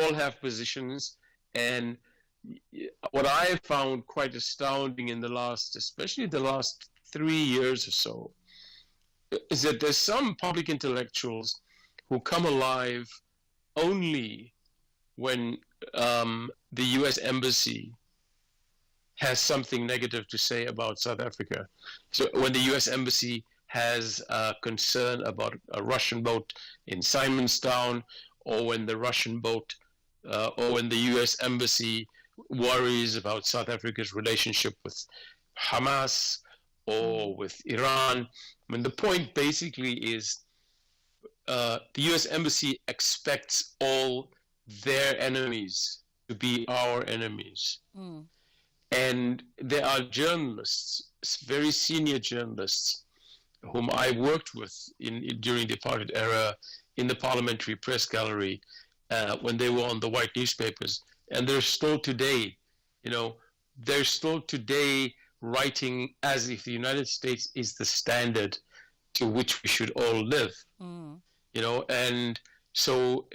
all have positions. And what I have found quite astounding in the last, especially the last 3 years or so, is that there's some public intellectuals who come alive only when the U.S. Embassy has something negative to say about South Africa. So when the U.S. Embassy has a concern about a Russian boat in Simonstown, or when the Russian boat, or when the U.S. Embassy worries about South Africa's relationship with Hamas or with Iran. I mean, the point basically is the U.S. Embassy expects all their enemies to be our enemies. Mm. And there are journalists, very senior journalists, whom I worked with during the apartheid era in the parliamentary press gallery when they were on the white newspapers. And they're still today, they're still today writing as if the United States is the standard to which we should all live. Mm. And so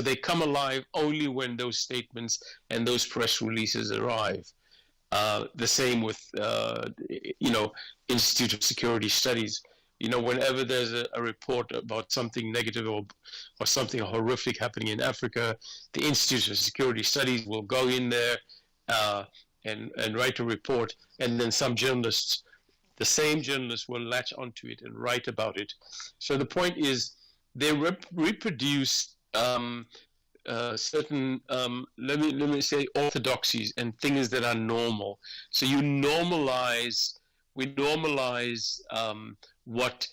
they come alive only when those statements and those press releases arrive. The same with, Institute of Security Studies. Whenever there's a report about something negative or something horrific happening in Africa, the Institute of Security Studies will go in there and write a report, and then some journalists, the same journalists, will latch onto it and write about it. So the point is, they reproduce certain, let me say, orthodoxies and things that are normal. So we normalize what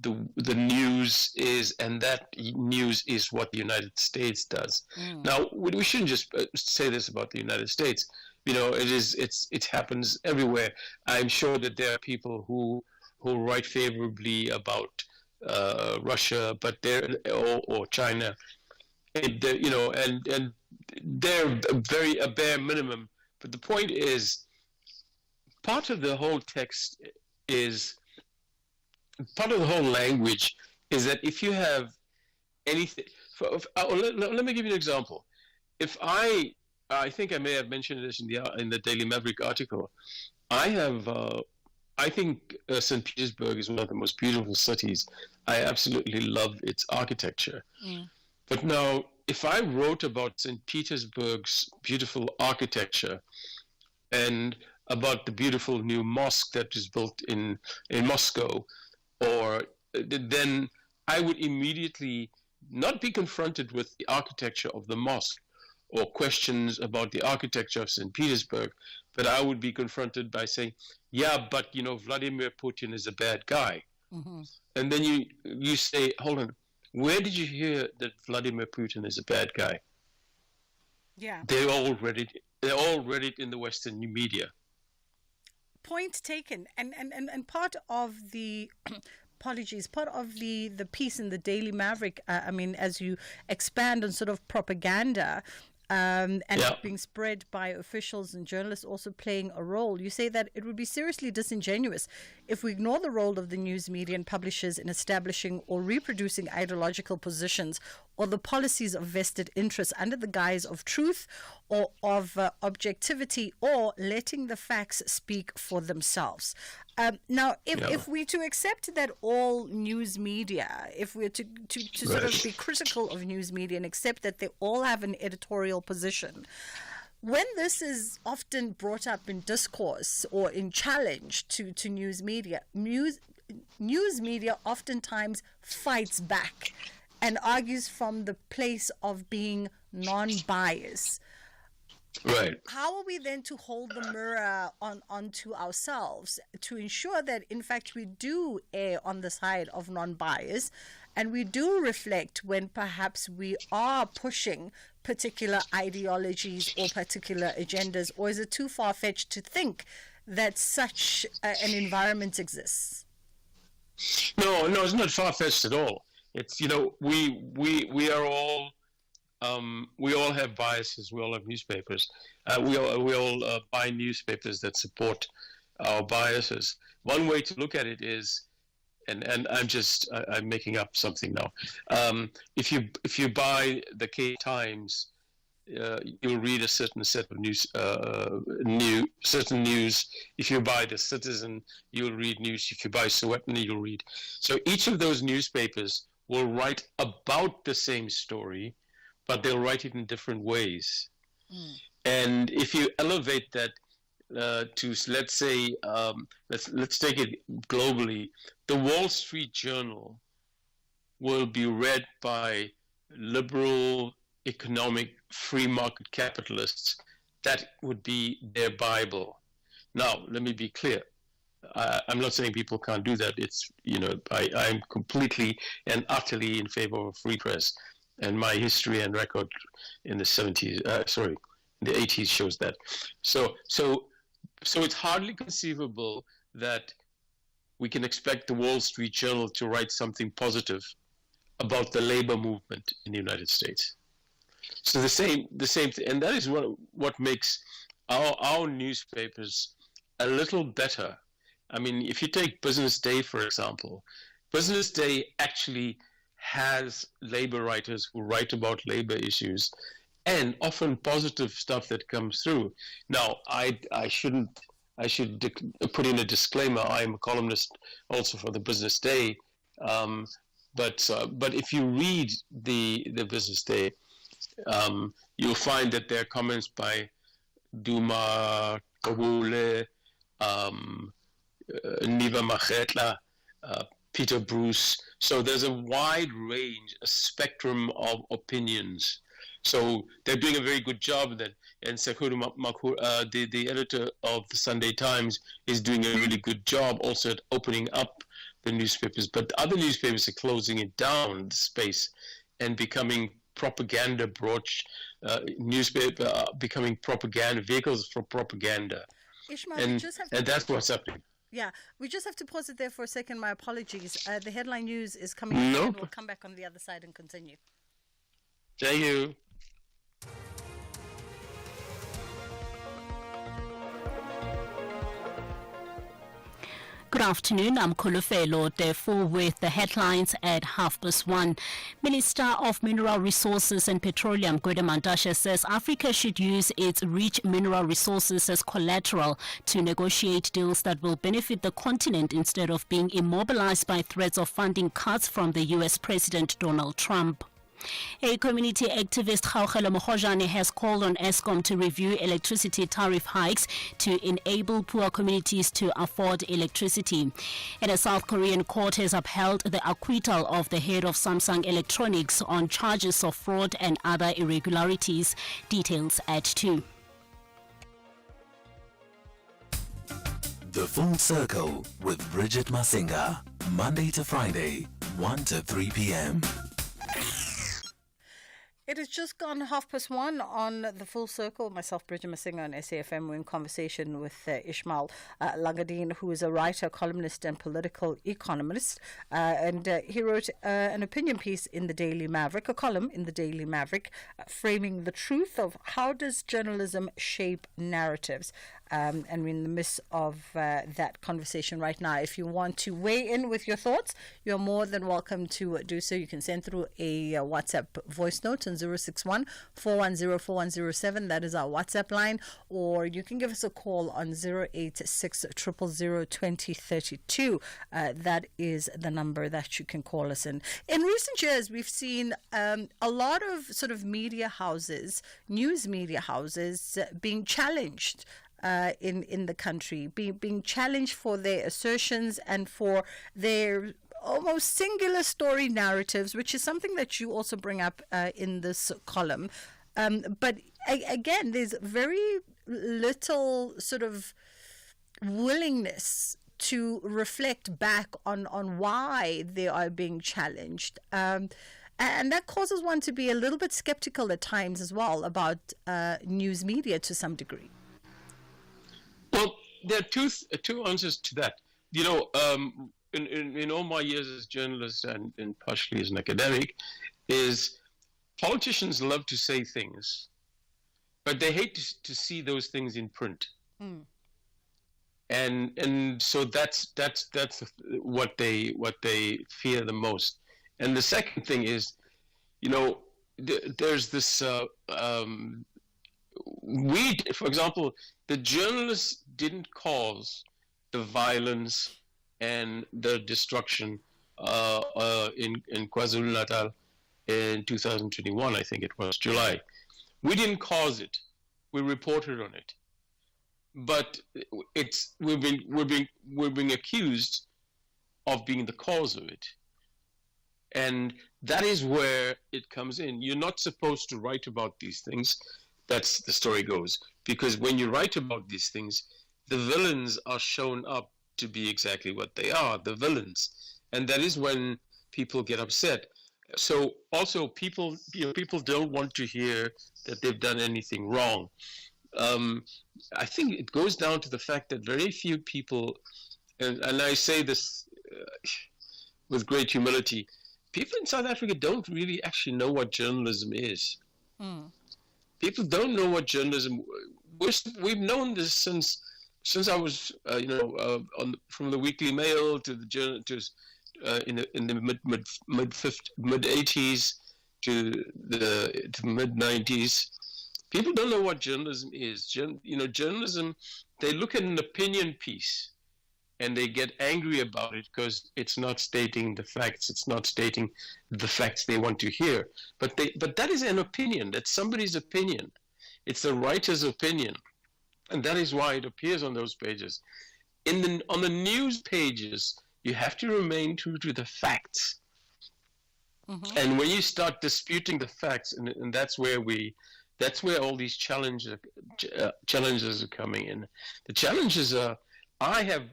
the news is, and that news is what the United States does. Mm. Now, we shouldn't just say this about the United States. It happens everywhere. I'm sure that there are people who write favorably about Russia, but or China, and they're a bare minimum. But the point is, part of the whole text is, part of the whole language is that if you have anything, let me give you an example. If I think I may have mentioned this in the Daily Maverick article. I think St. Petersburg is one of the most beautiful cities. I absolutely love its architecture. Mm. But now, if I wrote about St. Petersburg's beautiful architecture and about the beautiful new mosque that is built in Moscow, then I would immediately not be confronted with the architecture of the mosque or questions about the architecture of St. Petersburg, but I would be confronted by saying, yeah, but Vladimir Putin is a bad guy. Mm-hmm. And then you say, hold on, where did you hear that Vladimir Putin is a bad guy? Yeah. They all read it in the Western media. Point taken. And part of the apologies, part of the piece in the Daily Maverick, as you expand on sort of propaganda, being spread by officials and journalists also playing a role, you say that it would be seriously disingenuous if we ignore the role of the news media and publishers in establishing or reproducing ideological positions or the policies of vested interests under the guise of truth or of objectivity, or letting the facts speak for themselves. Now, if we to accept that all news media, if we're to sort of be critical of news media and accept that they all have an editorial position, when this is often brought up in discourse or in challenge to news media, news media oftentimes fights back and argues from the place of being non-biased. Right. How are we then to hold the mirror onto ourselves to ensure that, in fact, we do err on the side of non-bias and we do reflect when perhaps we are pushing particular ideologies or particular agendas, or is it too far-fetched to think that such an environment exists? No, it's not far-fetched at all. It's, we are all... we all have biases. We all have newspapers. We all buy newspapers that support our biases. One way to look at it is, and I'm making up something now. If you buy the Cape Times, you'll read a certain set of news, certain news. If you buy the Citizen, you'll read news. If you buy Sowetan, you'll read. So each of those newspapers will write about the same story, but they'll write it in different ways. And if you elevate that to, let's say, let's take it globally, the Wall Street Journal will be read by liberal, economic, free market capitalists. That would be their Bible. Now, let me be clear. I'm not saying people can't do that. It's, I'm completely and utterly in favor of a free press. And my history and record in the 70s, in the 80s shows that. So it's hardly conceivable that we can expect the Wall Street Journal to write something positive about the labor movement in the United States. So the same thing, and that is what makes our newspapers a little better. I mean, if you take Business Day, for example, Business Day actually has labor writers who write about labor issues, and often positive stuff that comes through. Now, I should put in a disclaimer. I'm a columnist also for the Business Day, but if you read the Business Day, you'll find that there are comments by Duma Kabule, Niva Machetla, Peter Bruce. So there's a wide range, a spectrum of opinions. So they're doing a very good job then. And Sekuru Makur, the editor of the Sunday Times, is doing a really good job also at opening up the newspapers. But other newspapers are closing it down, the space, and becoming propaganda newspaper, becoming propaganda, vehicles for propaganda. Ishmael, and that's what's happening. Yeah, we just have to pause it there for a second. My apologies. The headline news is coming in, and we'll come back on the other side and continue. Thank you. Good afternoon, I'm Kulufelo, therefore with the headlines at 1:30. Minister of Mineral Resources and Petroleum, Gwede Mantashe, says Africa should use its rich mineral resources as collateral to negotiate deals that will benefit the continent instead of being immobilized by threats of funding cuts from the US President Donald Trump. A community activist, Kgaugelo Mokgojane, has called on Eskom to review electricity tariff hikes to enable poor communities to afford electricity. And a South Korean court has upheld the acquittal of the head of Samsung Electronics on charges of fraud and other irregularities. Details at 2. The Full Circle with Bridget Masinga, Monday to Friday, 1 to 3 p.m. It has just gone 1:30 on the Full Circle. Myself, Bridget Masinga on SAFM. We're in conversation with Ishmael Langadine, who is a writer, columnist, and political economist. And he wrote an opinion piece in the Daily Maverick, a column in the Daily Maverick, framing the truth of how does journalism shape narratives. And we're in the midst of that conversation right now. If you want to weigh in with your thoughts, you're more than welcome to do so. You can send through a WhatsApp voice note on 061-410-4107. That is our WhatsApp line. Or you can give us a call on 086-000-2032. That is the number that you can call us in. In recent years, we've seen a lot of sort of media houses, news media houses, being challenged in the country, being challenged for their assertions and for their almost singular story narratives, which is something that you also bring up in this column. But again, there's very little sort of willingness to reflect back on why they are being challenged. And that causes one to be a little bit skeptical at times as well about news media to some degree. Well, there are two answers to that. You know, in all my years as a journalist and partially as an academic, is politicians love to say things, but they hate to see those things in print. Mm. And so that's what they fear the most. And the second thing is, you know, there's this. For example, the journalists didn't cause the violence and the destruction in KwaZulu-Natal in 2021. I think it was July. We didn't cause it. We reported on it, but we're being accused of being the cause of it, and that is where it comes in. You're not supposed to write about these things. That's the story goes, because when you write about these things, the villains are shown up to be exactly what they are, the villains, and that is when people get upset. So also people don't want to hear that they've done anything wrong. I think it goes down to the fact that very few people, and I say this with great humility, people in South Africa don't really actually know what journalism is. People don't know what journalism. We've known this since I was, from the Weekly Mail to the journal in the mid 80s to the mid 90s. People don't know what journalism is. Journalism, they look at an opinion piece and they get angry about it because it's not stating the facts. It's not stating the facts they want to hear. But that is an opinion. That's somebody's opinion. It's a writer's opinion. And that is why it appears on those pages. On the news pages, you have to remain true to the facts. Mm-hmm. And when you start disputing the facts, and that's where all these challenges are coming in. The challenges are, I've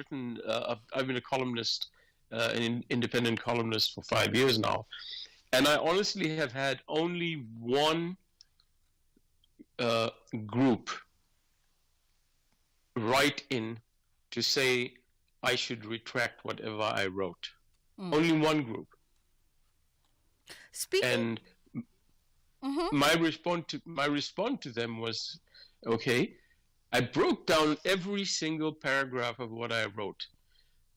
been a columnist, an independent columnist for 5 years now, and I honestly have had only one group write in to say I should retract whatever I wrote. Only one group. And my response to them was, okay, I broke down every single paragraph of what I wrote.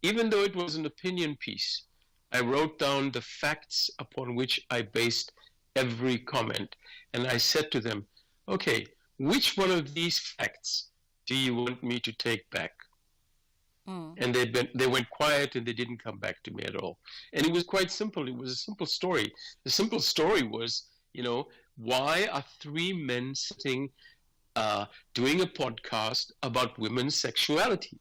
Even though it was an opinion piece, I wrote down the facts upon which I based every comment. And I said to them, okay, which one of these facts do you want me to take back? And they went quiet and they didn't come back to me at all. And it was quite simple. It was a simple story. The simple story was, why are three men sitting doing a podcast about women's sexuality?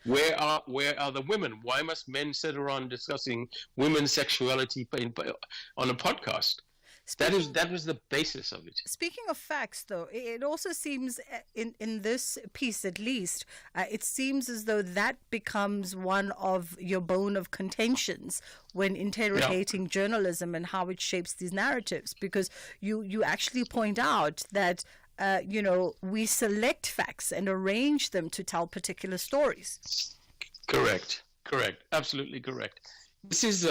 Where are the women? Why must men sit around discussing women's sexuality on a podcast? That was the basis of it. Speaking of facts, though, it also seems in this piece, at least, it seems as though that becomes one of your bone of contentions when interrogating journalism and how it shapes these narratives, because you actually point out that we select facts and arrange them to tell particular stories. Correct, absolutely correct. This is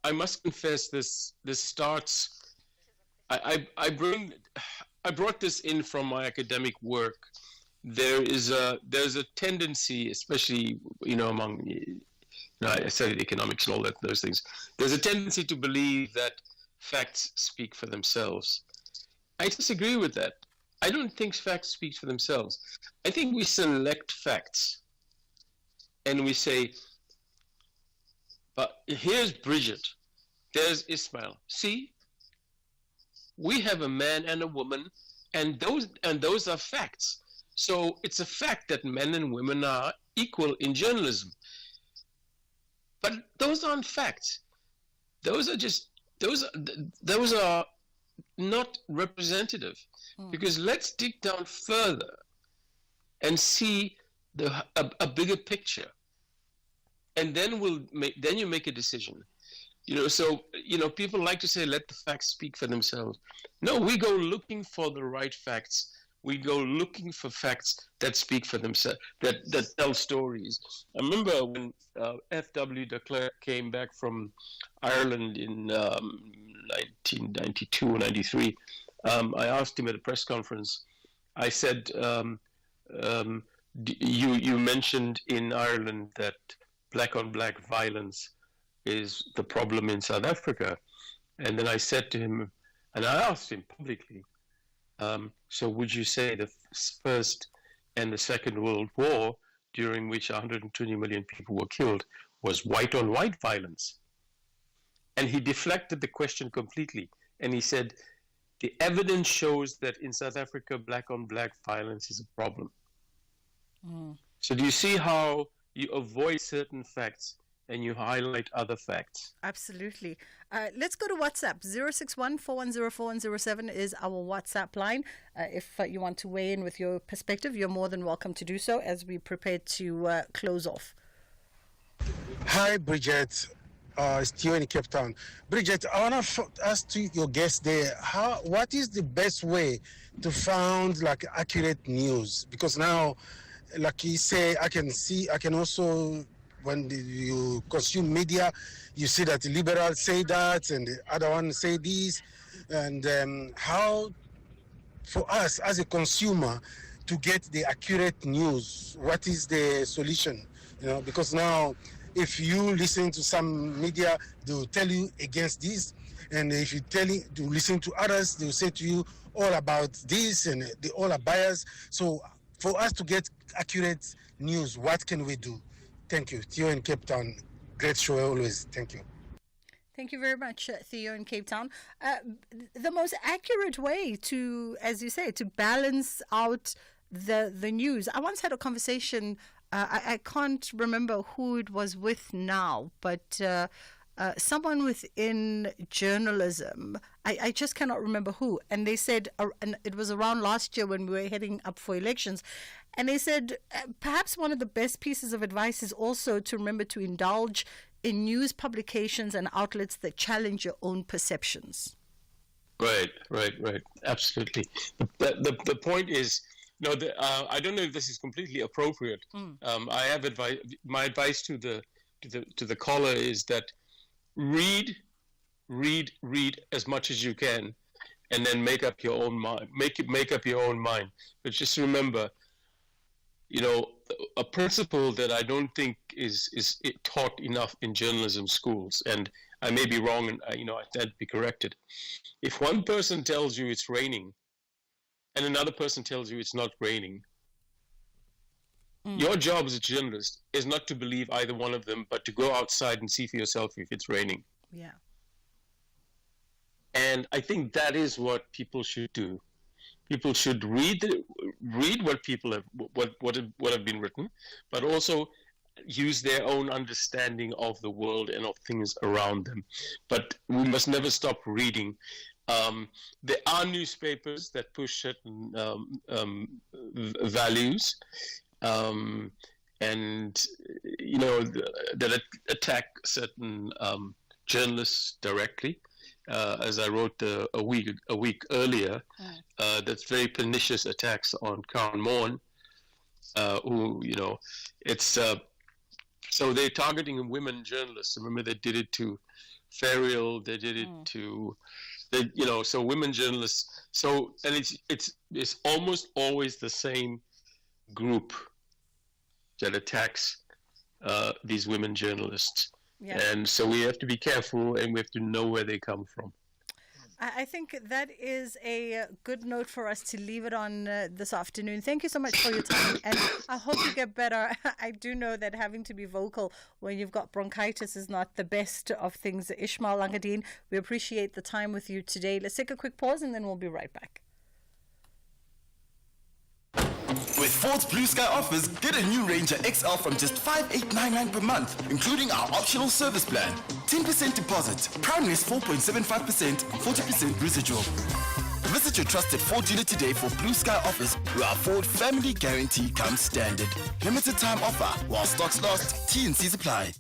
I must confess, this starts. I brought this in from my academic work. There's a tendency, especially among I studied economics and all those things. There's a tendency to believe that facts speak for themselves. I disagree with that. I don't think facts speak for themselves. I think we select facts, and we say, here's Bridget, there's Ismail. See, we have a man and a woman, and those are facts. So it's a fact that men and women are equal in journalism. But those aren't facts. Those are not representative. Because let's dig down further and see a bigger picture. And then you make a decision. So people like to say, let the facts speak for themselves. No, we go looking for the right facts. We go looking for facts that speak for themselves, that tell stories. I remember when F.W. de Klerk came back from Ireland in 1992 or 93. I asked him at a press conference. I said, you mentioned in Ireland that black-on-black violence is the problem in South Africa. And then I said to him, and I asked him publicly, so would you say the First and the Second World War, during which 120 million people were killed, was white-on-white violence? And he deflected the question completely. And he said, the evidence shows that in South Africa, black-on-black violence is a problem. So do you see how you avoid certain facts and you highlight other facts? Absolutely. Let's go to WhatsApp. 061-410-4107 is our WhatsApp line. If you want to weigh in with your perspective, you're more than welcome to do so as we prepare to close off. Hi, Bridget. It's Theo in Cape Town. Bridget, I want to ask your guest there, what is the best way to find like accurate news? Because now, like you say, I can also, when you consume media, you see that the liberals say that and the other one say this. And how, for us as a consumer, to get the accurate news, what is the solution? Because now, if you listen to some media, they will tell you against this. And if you listen to others, they will say to you all about this, and they all are biased. So for us to get accurate news, what can we do? Thank you. Theo in Cape Town. Great show always. Thank you. Thank you very much, Theo in Cape Town. The most accurate way to, as you say, to balance out the news. I once had a conversation, I can't remember who it was with now, but someone within journalism, I just cannot remember who, and they said, and it was around last year when we were heading up for elections, and they said perhaps one of the best pieces of advice is also to remember to indulge in news publications and outlets that challenge your own perceptions. Right. Absolutely. The point is, I don't know if this is completely appropriate. I have advice. My advice to the caller is that read as much as you can, and then make up your own mind. Make up your own mind. But just remember, a principle that I don't think is taught enough in journalism schools, and I may be wrong, and I stand to be corrected. If one person tells you it's raining, and another person tells you it's not raining, your job as a journalist is not to believe either one of them, but to go outside and see for yourself if it's raining. Yeah. And I think that is what people should do. People should read what people have what have been written, but also use their own understanding of the world and of things around them. But we must never stop reading. There are newspapers that push certain values, and that attack certain journalists directly. As I wrote a week earlier, that's very pernicious attacks on Karen Moore, who it's so they're targeting women journalists. Remember, they did it to Ferial, they did it to. So women journalists. So, and it's almost always the same group that attacks these women journalists. Yeah. And so we have to be careful, and we have to know where they come from. I think that is a good note for us to leave it on this afternoon. Thank you so much for your time, and I hope you get better. I do know that having to be vocal when you've got bronchitis is not the best of things. Ishmael Langadine, we appreciate the time with you today. Let's take a quick pause, and then we'll be right back. With Ford's Blue Sky offers, get a new Ranger XL from just $5,899 per month, including our optional service plan. 10% deposit, primary is 4.75%, 40% residual. Visit your trusted Ford dealer today for Blue Sky offers, where our Ford Family Guarantee comes standard. Limited time offer while stocks last. T&Cs apply.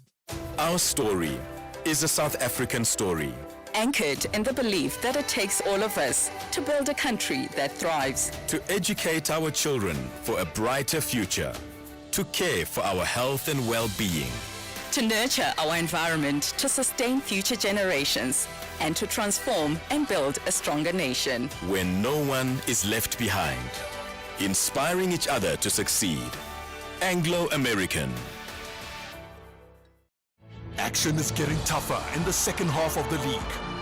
Our story is a South African story. Anchored in the belief that it takes all of us to build a country that thrives. To educate our children for a brighter future. To care for our health and well-being. To nurture our environment to sustain future generations. And to transform and build a stronger nation. When no one is left behind. Inspiring each other to succeed. Anglo-American. Action is getting tougher in the second half of the league.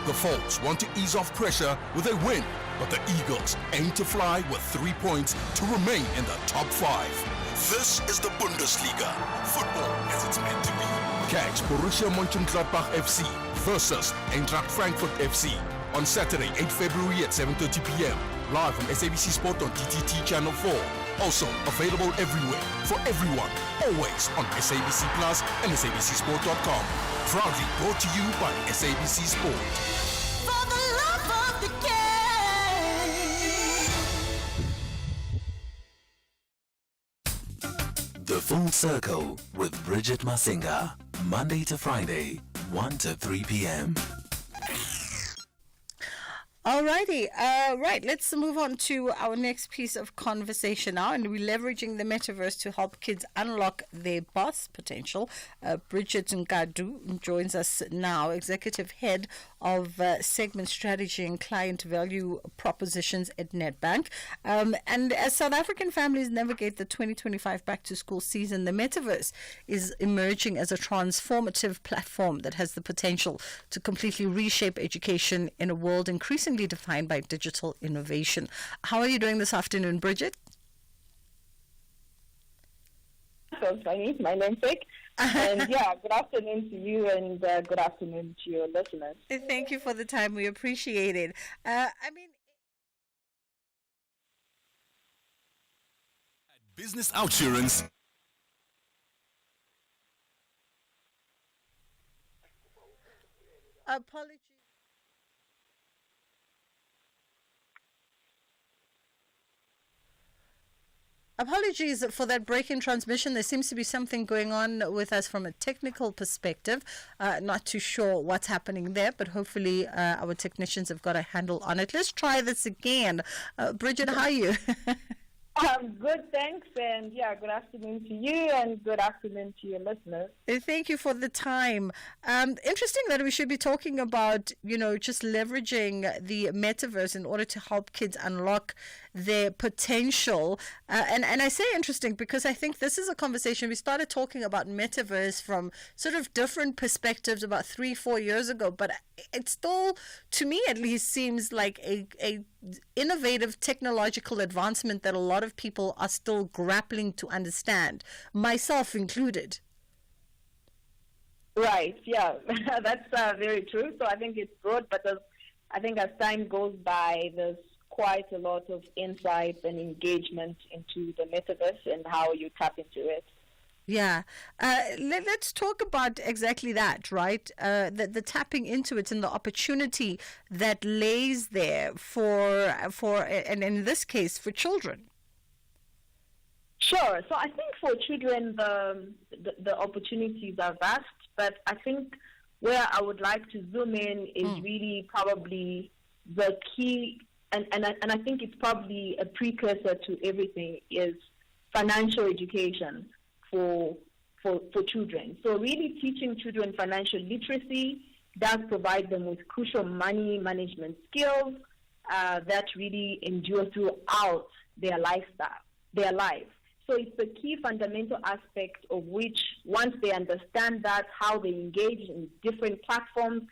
The Folks want to ease off pressure with a win, but the Eagles aim to fly with 3 points to remain in the top 5. This is the Bundesliga. Football as it's meant to be. Catch Borussia Mönchengladbach FC versus Eintracht Frankfurt FC on Saturday, 8 February at 7:30 p.m. live on SABC Sport on DTT Channel 4. Also available everywhere for everyone, always on SABC Plus and SABCSport.com. Proudly brought to you by SABC Sport. For the love of the game. The Full Circle with Bridget Masinga. Monday to Friday, 1 to 3 p.m. Alrighty, right, let's move on to our next piece of conversation now, and we're leveraging the metaverse to help kids unlock their boss potential. Bridget Ngadu joins us now, Executive Head of Segment Strategy and Client Value Propositions at Nedbank. And as South African families navigate the 2025 back-to-school season, the metaverse is emerging as a transformative platform that has the potential to completely reshape education in a world increasingly defined by digital innovation. How are you doing this afternoon, Bridget? So funny, my namesake. And yeah, good afternoon to you and good afternoon to your listeners. Thank you for the time. We appreciate it. Business Outsurance. Apologies. Apologies for that break in transmission. There seems to be something going on with us from a technical perspective. Not too sure what's happening there, but hopefully our technicians have got a handle on it. Let's try this again. Bridget, how are you? Good, thanks. And yeah, good afternoon to you and good afternoon to your listeners. Thank you for the time. Interesting that we should be talking about, just leveraging the metaverse in order to help kids unlock their potential. And I say interesting because I think this is a conversation. We started talking about metaverse from sort of different perspectives about 3-4 years ago, but it still, to me at least, seems like a innovative technological advancement that a lot of people are still grappling to understand, myself included. Right, yeah, that's very true. So I think it's good, but I think as time goes by, there's quite a lot of insight and engagement into the metaverse and how you tap into it. Yeah. Let's talk about exactly that, right? The tapping into it and the opportunity that lays there for and in this case, for children. Sure. So I think for children, the opportunities are vast, but I think where I would like to zoom in is really probably the key, and I think it's probably a precursor to everything, is financial education for children. So really teaching children financial literacy does provide them with crucial money management skills that really endure throughout their lifestyle, their life. So it's the key fundamental aspect of which, once they understand that, how they engage in different platforms,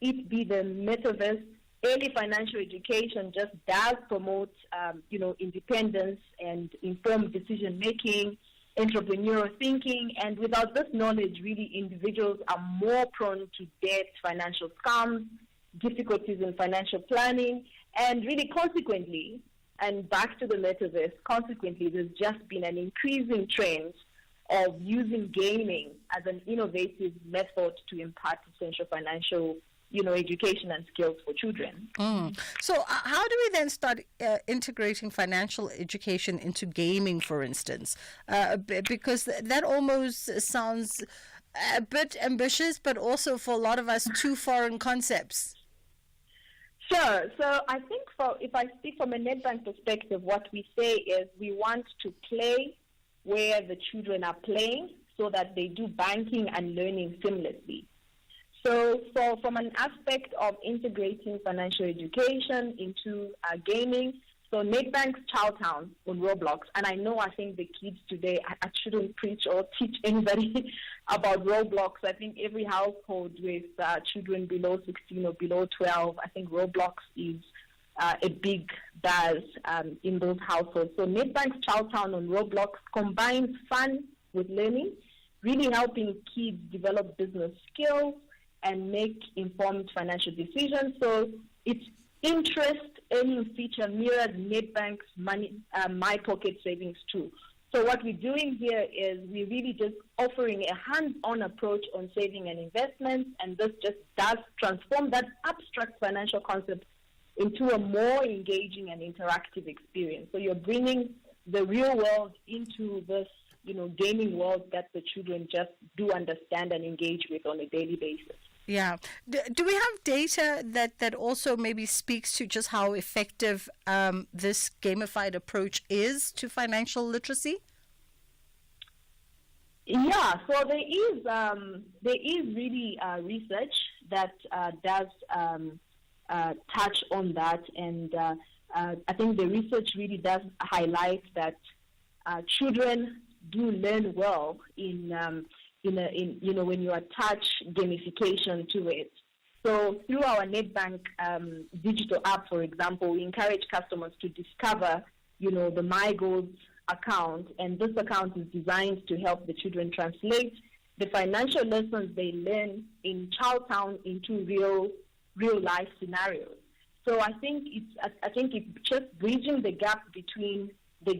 it be the metaverse, early financial education just does promote, independence and informed decision-making, entrepreneurial thinking, and without this knowledge, really individuals are more prone to debt, financial scams, difficulties in financial planning, and really consequently, and back to the metaverse, consequently, there's just been an increasing trend of using gaming as an innovative method to impart essential financial education and skills for children. So how do we then start integrating financial education into gaming, for instance? Because that almost sounds a bit ambitious, but also for a lot of us, too foreign concepts. Sure. So I think if I speak from a Nedbank perspective, what we say is we want to play where the children are playing so that they do banking and learning seamlessly. So from an aspect of integrating financial education into gaming, So Nedbank's Childtown on Roblox, and I think the kids today, I shouldn't preach or teach anybody about Roblox. I think every household with children below 16 or below 12, I think Roblox is a big buzz in those households. So Nedbank's Childtown on Roblox combines fun with learning, really helping kids develop business skills and make informed financial decisions. So its interest earning feature mirrors Nedbank's My Pocket savings too. So what we're doing here is we're really just offering a hands-on approach on saving and investments, and this just does transform that abstract financial concept into a more engaging and interactive experience. So you're bringing the real world into this, gaming world that the children just do understand and engage with on a daily basis. Yeah. Do we have data that also maybe speaks to just how effective this gamified approach is to financial literacy? Yeah, so there is really research that does touch on that, and I think the research really does highlight that children do learn well when you attach gamification to it. So through our Nedbank digital app, for example, we encourage customers to discover, the My Goals account, and this account is designed to help the children translate the financial lessons they learn in Childtown into real life scenarios. So I think it's just bridging the gap between the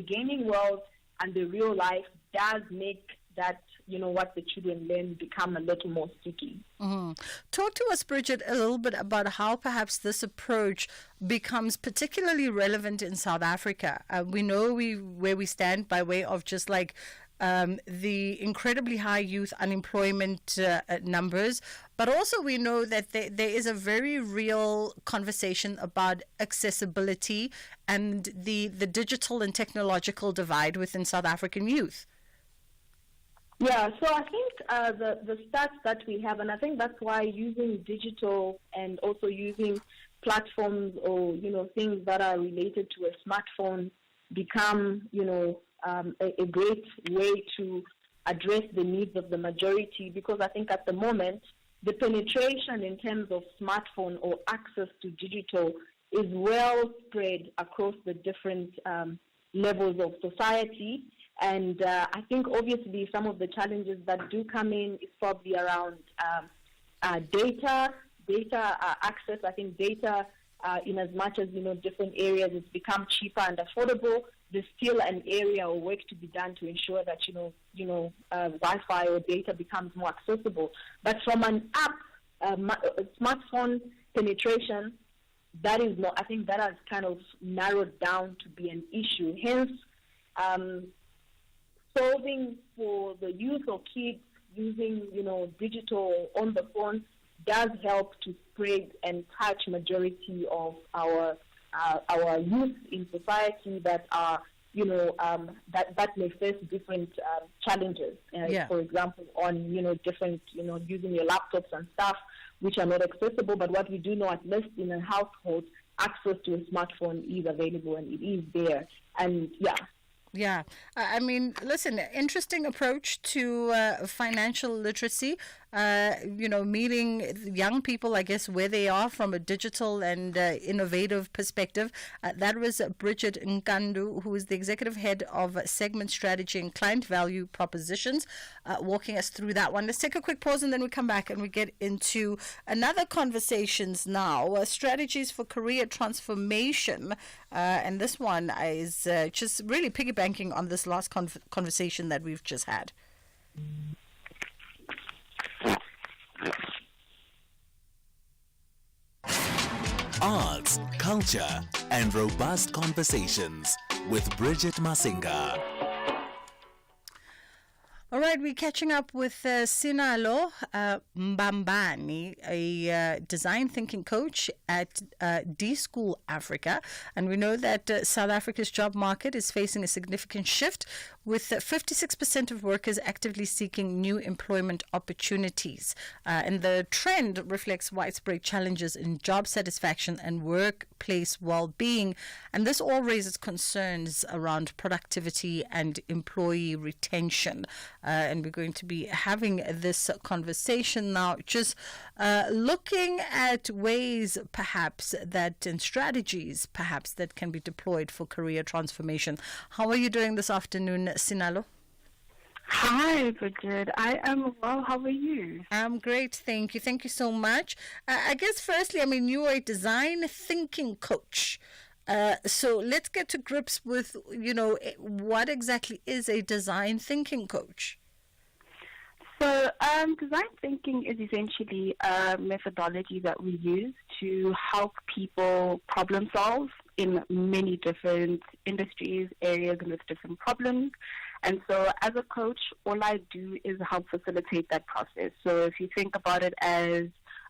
gaming world and the real life does make that, what the children learn become a little more sticky. Mm-hmm. Talk to us, Bridget, a little bit about how perhaps this approach becomes particularly relevant in South Africa. We know where we stand by way of just like the incredibly high youth unemployment numbers, but also we know that there is a very real conversation about accessibility and the digital and technological divide within South African youth. Yeah, so I think the stats that we have, and I think that's why using digital and also using platforms or, things that are related to a smartphone become, a great way to address the needs of the majority, because I think at the moment, the penetration in terms of smartphone or access to digital is well spread across the different levels of society. And I think obviously some of the challenges that do come in is probably around data access. I think data, in as much as, different areas, it's become cheaper and affordable. There's still an area of work to be done to ensure that, Wi-Fi or data becomes more accessible. But from an app, smartphone penetration, that is not, I think that has kind of narrowed down to be an issue. Hence, solving for the youth or kids using, digital on the phone does help to spread and touch majority of our youth in society that are, that may face different challenges. For example, on, different, using your laptops and stuff, which are not accessible. But what we do know, at least in a household, access to a smartphone is available and it is there. And yeah, I mean, listen, interesting approach to financial literacy, meeting young people, I guess, where they are from a digital and innovative perspective. That was Bridget Nkandu, who is the executive head of segment strategy and client value propositions, walking us through that one. Let's take a quick pause and then we come back and we get into another conversations now, strategies for career transformation. And this one is just really piggybacking on this last conversation that we've just had. Arts, culture, and robust conversations with Bridget Masinga. All right, we're catching up with Sinalo Mbambani, a design thinking coach at D-School Africa. And we know that South Africa's job market is facing a significant shift with 56% of workers actively seeking new employment opportunities. And the trend reflects widespread challenges in job satisfaction and workplace well-being. And this all raises concerns around productivity and employee retention. And we're going to be having this conversation now, just looking at ways perhaps that and strategies perhaps that can be deployed for career transformation. How are you doing this afternoon, Sinalo? Hi, Bridget. I am well. How are you? I'm great. Thank you. Thank you so much. I guess firstly, you are a design thinking coach. So let's get to grips with, what exactly is a design thinking coach? So design thinking is essentially a methodology that we use to help people problem solve in many different industries, areas, and with different problems. And so as a coach, all I do is help facilitate that process. So if you think about it as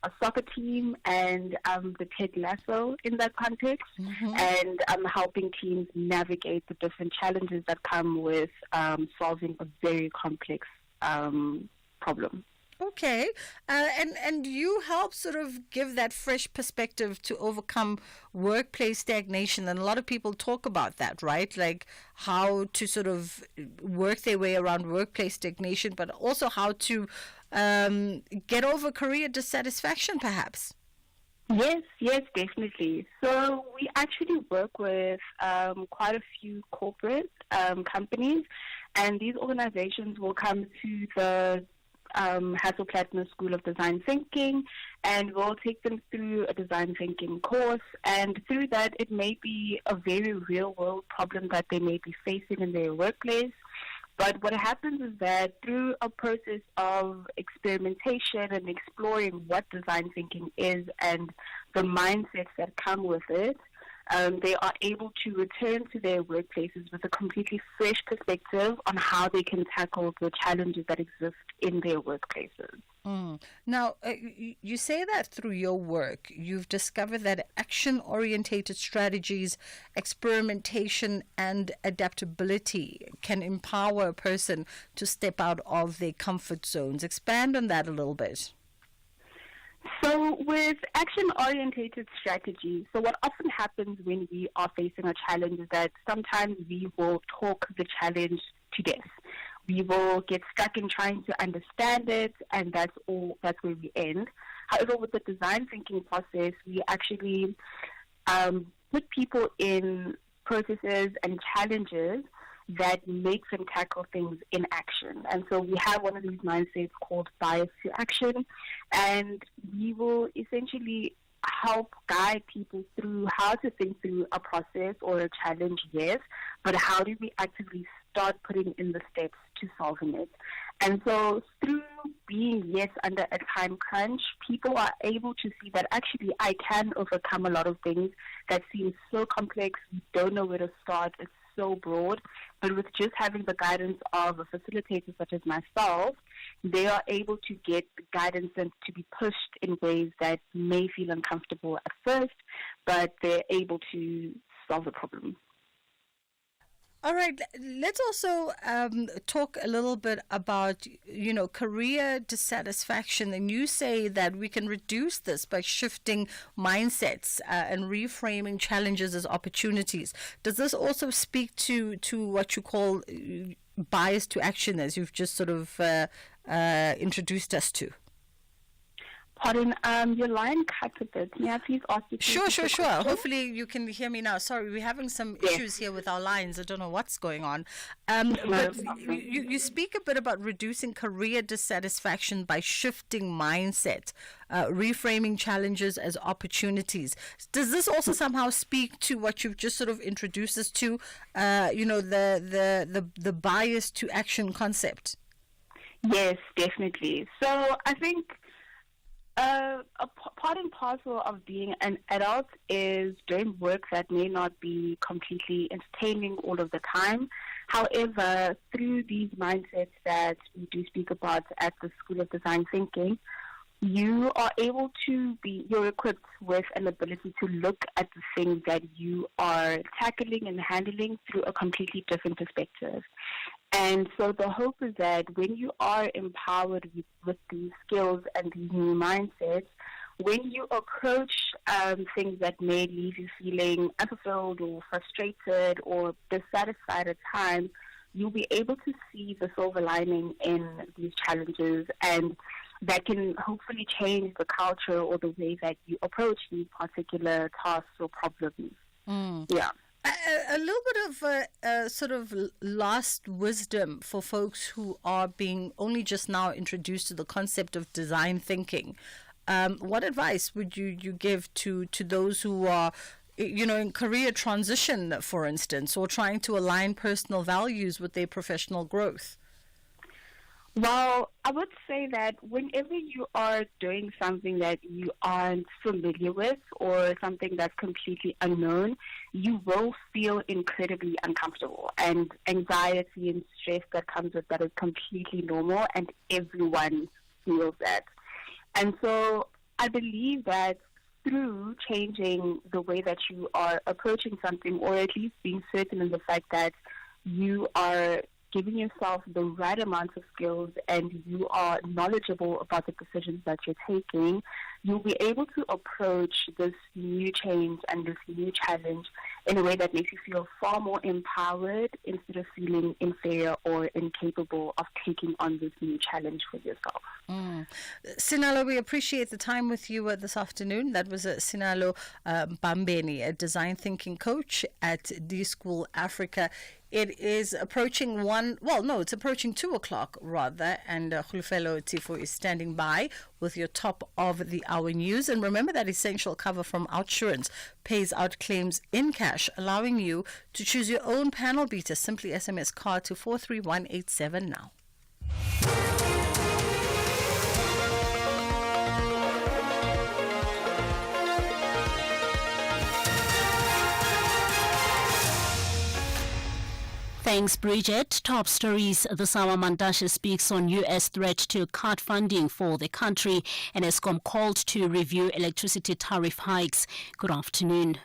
a soccer team and the Ted Lasso in that context, and I'm helping teams navigate the different challenges that come with solving a very complex problem. Okay. And you help sort of give that fresh perspective to overcome workplace stagnation. And a lot of people talk about that, right? Like how to sort of work their way around workplace stagnation, but also how to get over career dissatisfaction, perhaps. Yes, definitely. So we actually work with quite a few corporate companies, and these organizations will come to the Hasselplattner School of Design Thinking, and we'll take them through a design thinking course, and through that it may be a very real world problem that they may be facing in their workplace. But what happens is that through a process of experimentation and exploring what design thinking is and the mindsets that come with it, they are able to return to their workplaces with a completely fresh perspective on how they can tackle the challenges that exist in their workplaces. Now, you say that through your work, you've discovered that action-orientated strategies, experimentation, and adaptability can empower a person to step out of their comfort zones. Expand on that a little bit. So with action-orientated strategy, so what often happens when we are facing a challenge is that sometimes we will talk the challenge to death. We will get stuck in trying to understand it, and that's where we end. However, with the design thinking process, we actually put people in processes and challenges that make them tackle things in action. And so we have one of these mindsets called bias to action, and we will essentially help guide people through how to think through a process or a challenge, yes, but how do we actively start putting in the steps to solving it. And so through being, yes, under a time crunch, people are able to see that actually I can overcome a lot of things that seem so complex, we don't know where to start, it's so broad, but with just having the guidance of a facilitator such as myself, they are able to get guidance and to be pushed in ways that may feel uncomfortable at first, but they're able to solve the problem. All right, let's also talk a little bit about, career dissatisfaction. And you say that we can reduce this by shifting mindsets and reframing challenges as opportunities. Does this also speak to what you call bias to action, as you've just sort of introduced us to? Pardon, your line cut a bit. May I please ask you? Sure. Hopefully you can hear me now. Sorry, we're having some issues here with our lines. I don't know what's going on. But you speak a bit about reducing career dissatisfaction by shifting mindset, reframing challenges as opportunities. Does this also somehow speak to what you've just sort of introduced us to? The bias to action concept. Yes, definitely. So I think. A part and parcel of being an adult is doing work that may not be completely entertaining all of the time. However, through these mindsets that we do speak about at the School of Design Thinking, you are able to you're equipped with an ability to look at the things that you are tackling and handling through a completely different perspective. And so the hope is that when you are empowered with these skills and these new mindsets, when you approach things that may leave you feeling unfulfilled or frustrated or dissatisfied at times, you'll be able to see the silver lining in these challenges, and that can hopefully change the culture or the way that you approach these particular tasks or problems. Yeah. A little bit of sort of last wisdom for folks who are being only just now introduced to the concept of design thinking. What advice would you give to those who are, in career transition, for instance, or trying to align personal values with their professional growth? Well, I would say that whenever you are doing something that you aren't familiar with or something that's completely unknown, you will feel incredibly uncomfortable, and anxiety and stress that comes with that is completely normal, and everyone feels that. And so I believe that through changing the way that you are approaching something, or at least being certain in the fact that you are giving yourself the right amount of skills and you are knowledgeable about the decisions that you're taking, you'll be able to approach this new change and this new challenge in a way that makes you feel far more empowered instead of feeling inferior or incapable of taking on this new challenge for yourself. Sinalo, we appreciate the time with you this afternoon. That was Sinalo Bambeni, a design thinking coach at D-School Africa. It is approaching it's approaching 2 o'clock rather, and Khulufelo Tifo is standing by with your top of the hour news. And remember that essential cover from Outsurance pays out claims in cash, allowing you to choose your own panel beater. Simply SMS card to 43187 now. Thanks, Bridget. Top stories this hour. Mantashe speaks on U.S. threat to cut funding for the country, and Eskom called to review electricity tariff hikes. Good afternoon.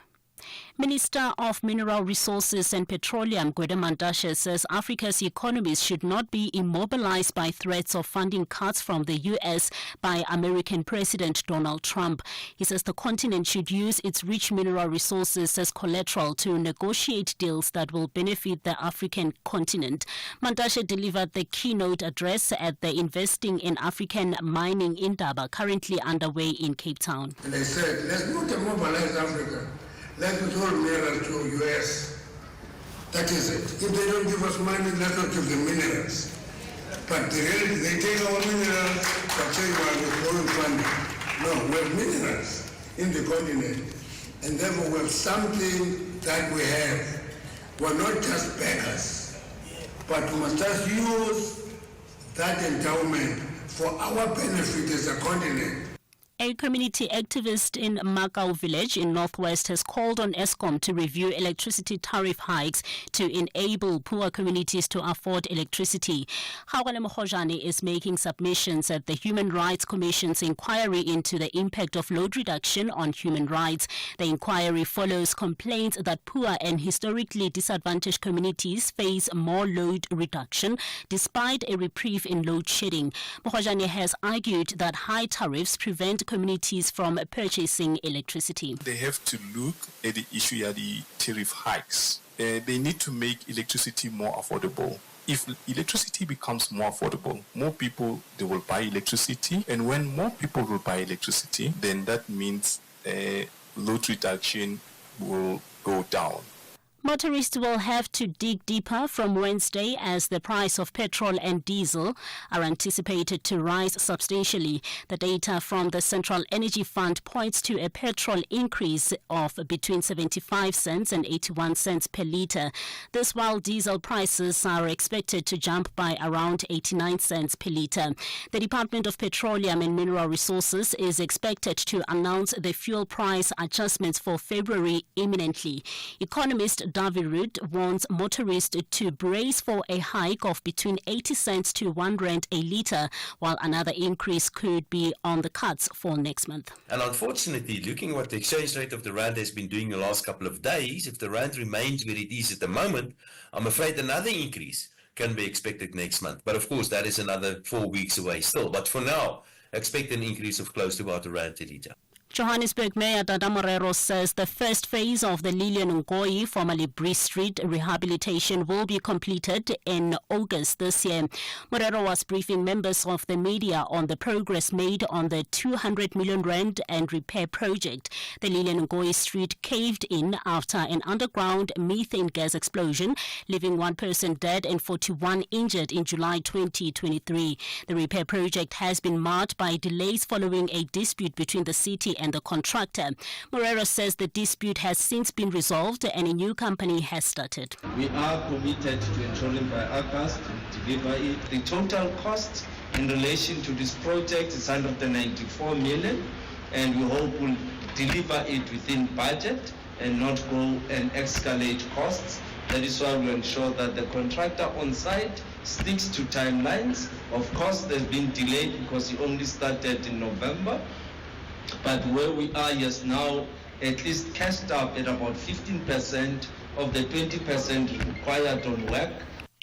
Minister of Mineral Resources and Petroleum, Bridget Masinga, says Africa's economies should not be immobilized by threats of funding cuts from the U.S. by American President Donald Trump. He says the continent should use its rich mineral resources as collateral to negotiate deals that will benefit the African continent. Masinga delivered the keynote address at the Investing in African Mining Indaba, currently underway in Cape Town. And they said, let's not immobilize Africa. Let's withhold minerals to U.S. That is it. If they don't give us money, let's not give them minerals. But they take our minerals, but say we are withholding funding. No, we have minerals in the continent, and therefore we have something that we have. We're not just beggars, but we must just use that endowment for our benefit as a continent. A community activist in Makau village in Northwest has called on Eskom to review electricity tariff hikes to enable poor communities to afford electricity. Hawale Mohojane is making submissions at the Human Rights Commission's inquiry into the impact of load reduction on human rights. The inquiry follows complaints that poor and historically disadvantaged communities face more load reduction despite a reprieve in load shedding. Mohojane has argued that high tariffs prevent communities from purchasing electricity. They have to look at the issue of the tariff hikes. They need to make electricity more affordable. If electricity becomes more affordable, more people they will buy electricity, and when more people will buy electricity, then that means load reduction will go down. Motorists will have to dig deeper from Wednesday as the price of petrol and diesel are anticipated to rise substantially. The data from the Central Energy Fund points to a petrol increase of between 75 cents and 81 cents per litre. This while diesel prices are expected to jump by around 89 cents per litre. The Department of Petroleum and Mineral Resources is expected to announce the fuel price adjustments for February imminently. Economist Davirud warns motorists to brace for a hike of between 80 cents to R1 a litre, while another increase could be on the cards for next month. And unfortunately, looking at what the exchange rate of the rand has been doing the last couple of days, if the rand remains where it is at the moment, I'm afraid another increase can be expected next month. But of course, that is another 4 weeks away still. But for now, expect an increase of close to about R1 a litre. Johannesburg Mayor Dada Morero says the first phase of the Lilian Ngoyi, formerly Bree Street rehabilitation, will be completed in August this year. Morero was briefing members of the media on the progress made on the 200 million rand and repair project. The Lilian Ngoyi Street caved in after an underground methane gas explosion, leaving one person dead and 41 injured in July 2023. The repair project has been marred by delays following a dispute between the city and the contractor. Morero says the dispute has since been resolved and a new company has started. We are committed to ensuring by August to deliver it. The total cost in relation to this project is 194 million, and we hope we'll deliver it within budget and not go and escalate costs. That is why we ensure that the contractor on site sticks to timelines. Of course, there's been delayed because he only started in November. But where we are just now, at least cashed up at about 15% of the 20% required on work.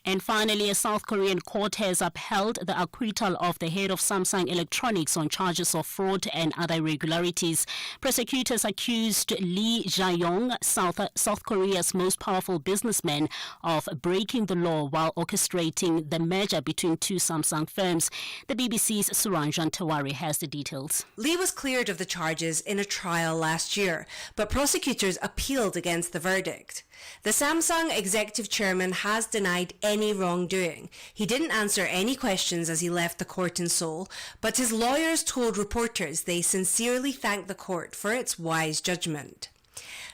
And finally, a South Korean court has upheld the acquittal of the head of Samsung Electronics on charges of fraud and other irregularities. Prosecutors accused Lee Jae-yong, South Korea's most powerful businessman, of breaking the law while orchestrating the merger between two Samsung firms. The BBC's Suranjan Tawari has the details. Lee was cleared of the charges in a trial last year, but prosecutors appealed against the verdict. The Samsung executive chairman has denied any wrongdoing. He didn't answer any questions as he left the court in Seoul, but his lawyers told reporters they sincerely thank the court for its wise judgment.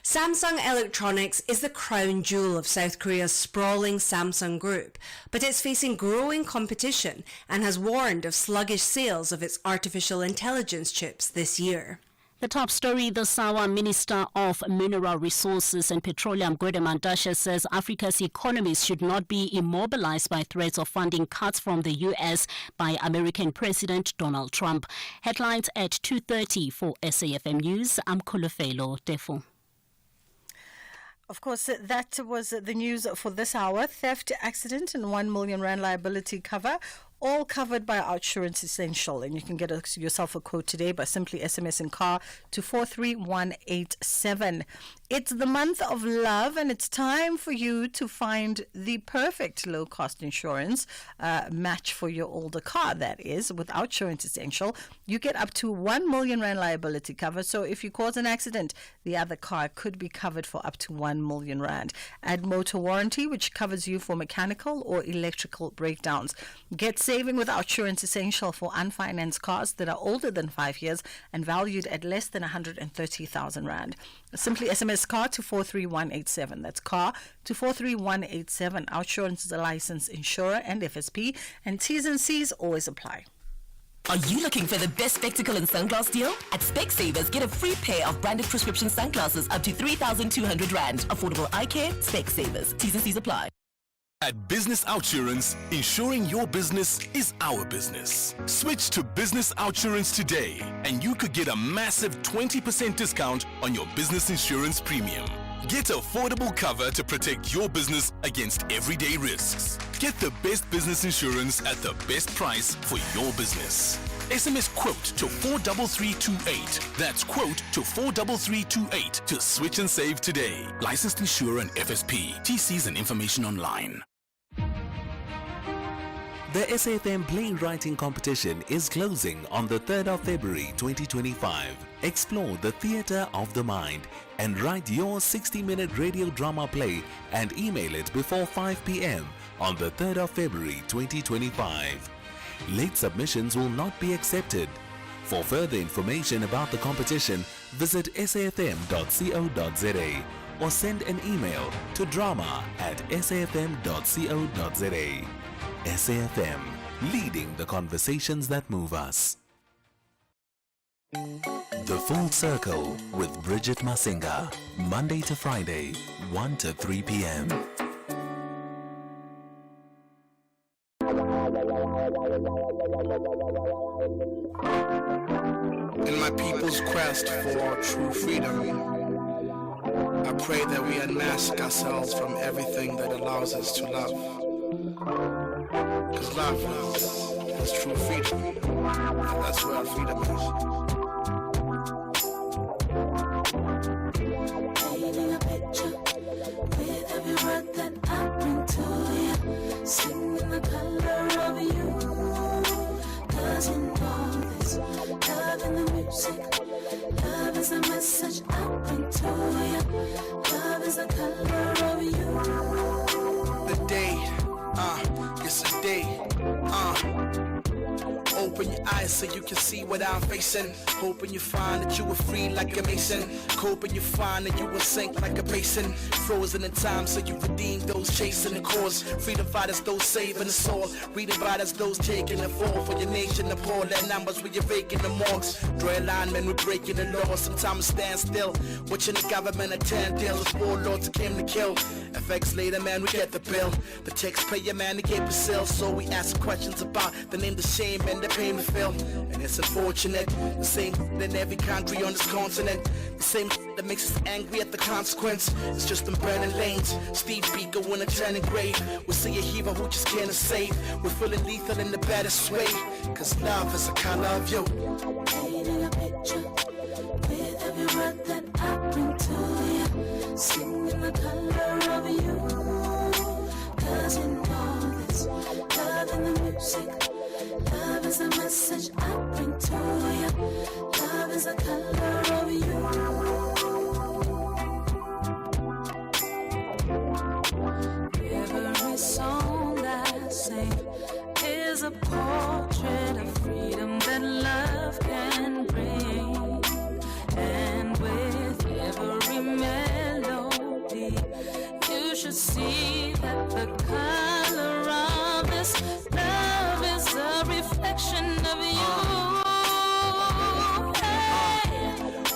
Samsung Electronics is the crown jewel of South Korea's sprawling Samsung Group, but it's facing growing competition and has warned of sluggish sales of its artificial intelligence chips this year. The top story this hour, Minister of Mineral Resources and Petroleum Gwede Mantashe says Africa's economies should not be immobilized by threats of funding cuts from the U.S. by American President Donald Trump. Headlines at 2:30 for SAFM News. I'm Kolofelo Defo. Of course, that was the news for this hour. Theft, accident and 1 million rand liability cover, all covered by OUTsurance Essential. And you can get yourself a quote today by simply SMSing car to 43187. It's the month of love, and it's time for you to find the perfect low-cost insurance match for your older car, that is. With OUTsurance Essential, you get up to 1 million rand liability cover. So if you cause an accident, the other car could be covered for up to 1 million rand. Add motor warranty, which covers you for mechanical or electrical breakdowns. Get saving with OUTsurance Essential for unfinanced cars that are older than 5 years and valued at less than 130,000 rand. Simply SMS car to 43187. That's car to 43187. OUTsurance is a licensed insurer and FSP, and T's and C's always apply. Are you looking for the best spectacle and sunglass deal? At Specsavers, get a free pair of branded prescription sunglasses up to 3,200 rand. Affordable eye care, Specsavers. T's and C's apply. At Business Outsurance, ensuring your business is our business. Switch to Business Outsurance today, and you could get a massive 20% discount on your business insurance premium. Get affordable cover to protect your business against everyday risks. Get the best business insurance at the best price for your business. SMS quote to 43328. That's quote to 43328 to switch and save today. Licensed insurer and FSP. TCs and information online. The SAFM Playwriting Competition is closing on the 3rd of February 2025. Explore the theatre of the mind and write your 60-minute radio drama play and email it before 5 p.m. on the 3rd of February 2025. Late submissions will not be accepted. For further information about the competition, visit safm.co.za or send an email to drama@safm.co.za. SAFM, leading the conversations that move us. The Full Circle with Bridget Masinga. Monday to Friday, 1 to 3 p.m. In my people's quest for true freedom, I pray that we unmask ourselves from everything that allows us to love. Because love is true freedom. And that's where our freedom is. Painting a picture with every word that I bring to you, singing the color of you. 'Cause you know this, love in the music, love is a message I bring to you, love is the color of you. The day, it's a day, Open your eyes so you can see what I'm facing. Hoping you find that you were free like a mason. Hoping you find that you will sink like a basin. Frozen in time so you redeem those chasing the cause. Freedom fighters, those saving the soul. Reading writers, those taking the fall for your nation. The poor, that numbers we are vacant the morgues. Draw a line, man, we're breaking the law. Sometimes stand still. Watching the government attend deals with warlords who came to kill. FX later, man, we get the bill. The taxpayer, man, they gave us sales. So we ask questions about the name, the shame, and the pain we feel. And it's unfortunate, the same in every country on this continent. The same that makes us angry at the consequence. It's just them burning lanes. Steve Biko in a turning grave. We see a hero who just can't save. We're feeling lethal in the baddest way. 'Cause love is a color of you. Painting a picture with every word that I bring to you, singing the color of you. 'Cause you know this, love in the music, love is a message I bring to you, love is the color of you. Every song that I sing is a portrait of freedom that love can bring. And with every melody, you should see that the color of this love is a reflection of you.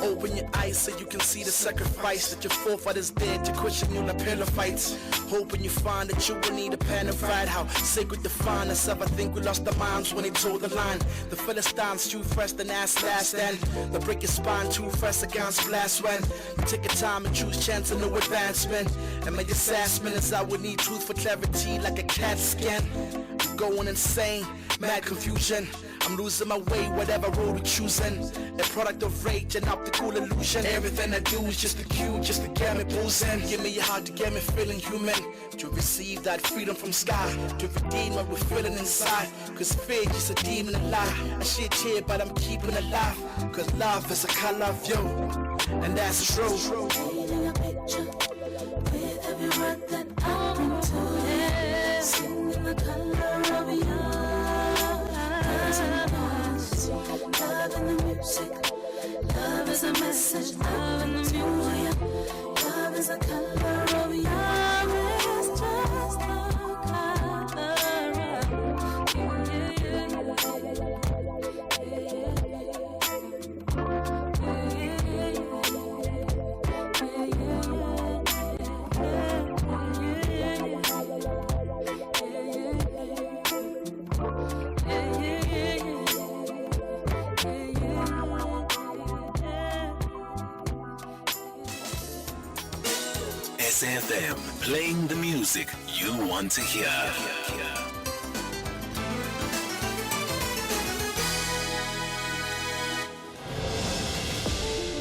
Open your eyes so you can see the sacrifice that your forefathers did to question you in the pillar fights. Hoping you find that you will need a pen and write how sacred define us. I think we lost our minds when they told the line. The Philistines too fresh than ass last and the break your spine too fresh against blast when you take your time and choose chance and no advancement. And my assessment is I would need truth for clarity like a cat scan. I'm going insane, mad confusion. I'm losing my way, whatever road we're choosing. A product of rage and optical illusion. Everything I do is just a cue, just to get me posing. Give me your heart to get me feeling human. To receive that freedom from sky. To redeem what we're feeling inside. 'Cause fear is a demon alive. I shit here, but I'm keeping alive. 'Cause love is a color of you. And that's true. Painting a picture with every word that I bring to you, singing the color of you. Love in the music, love is a message, love in the music, love is a color of you. Love is just the color SAFM, playing the music you want to hear.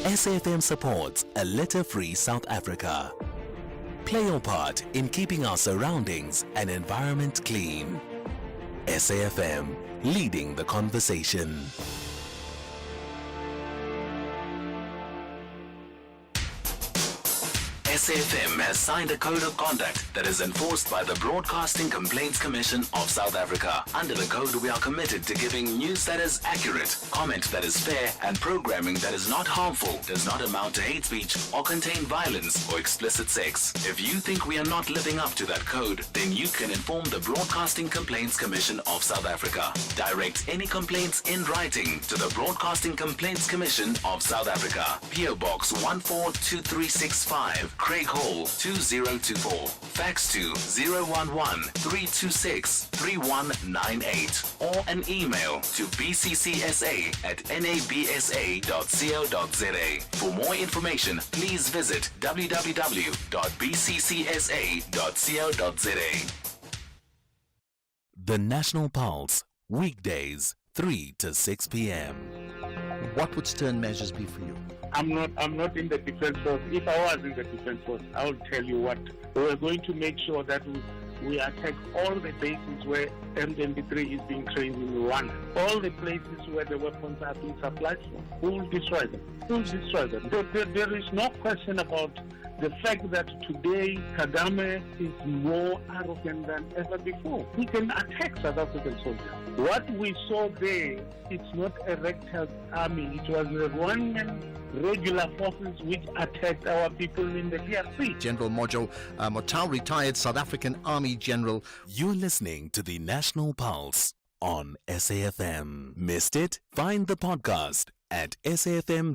SAFM supports a litter-free South Africa. Play your part in keeping our surroundings and environment clean. SAFM, leading the conversation. SAFM has signed a code of conduct that is enforced by the Broadcasting Complaints Commission of South Africa. Under the code, we are committed to giving news that is accurate, comment that is fair, and programming that is not harmful, does not amount to hate speech, or contain violence or explicit sex. If you think we are not living up to that code, then you can inform the Broadcasting Complaints Commission of South Africa. Direct any complaints in writing to the Broadcasting Complaints Commission of South Africa. PO Box 142365, Craig Hall 2024. Fax to 011-326-3198 or an email to bccsa@nabsa.co.za. For more information, please visit www.bccsa.co.za. The National Pulse, weekdays, 3 to 6 p.m. What would stern measures be for you? I'm not in the defense force. If I was in the defense force, I will tell you what. We're going to make sure that we attack all the bases where M23 is being trained in Rwanda. All the places where the weapons are being supplied from. We will destroy them. We will destroy them. There is no question about the fact that today Kagame is more arrogant than ever before. He can attack South African soldiers. What we saw there, it's not a ragtag army. It was the Rwandan regular forces which attacked our people in the DRC. General Mojo Motau, retired South African Army General. You're listening to the National Pulse on SAFM. Missed it? Find the podcast at safm.co.za.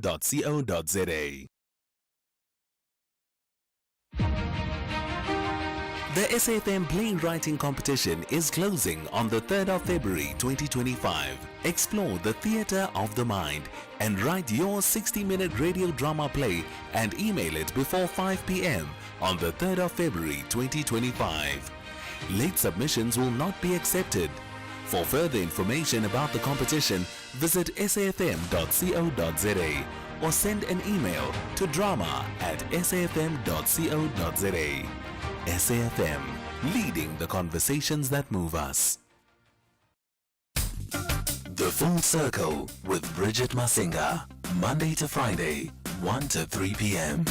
The SAFM Playwriting Competition is closing on the 3rd of February 2025. Explore the theatre of the mind and write your 60-minute radio drama play and email it before 5 p.m. on the 3rd of February 2025. Late submissions will not be accepted. For further information about the competition, visit safm.co.za or send an email to drama@safm.co.za. SAFM, leading the conversations that move us. The Full Circle with Bridget Masinga, Monday to Friday, 1 to 3 p.m.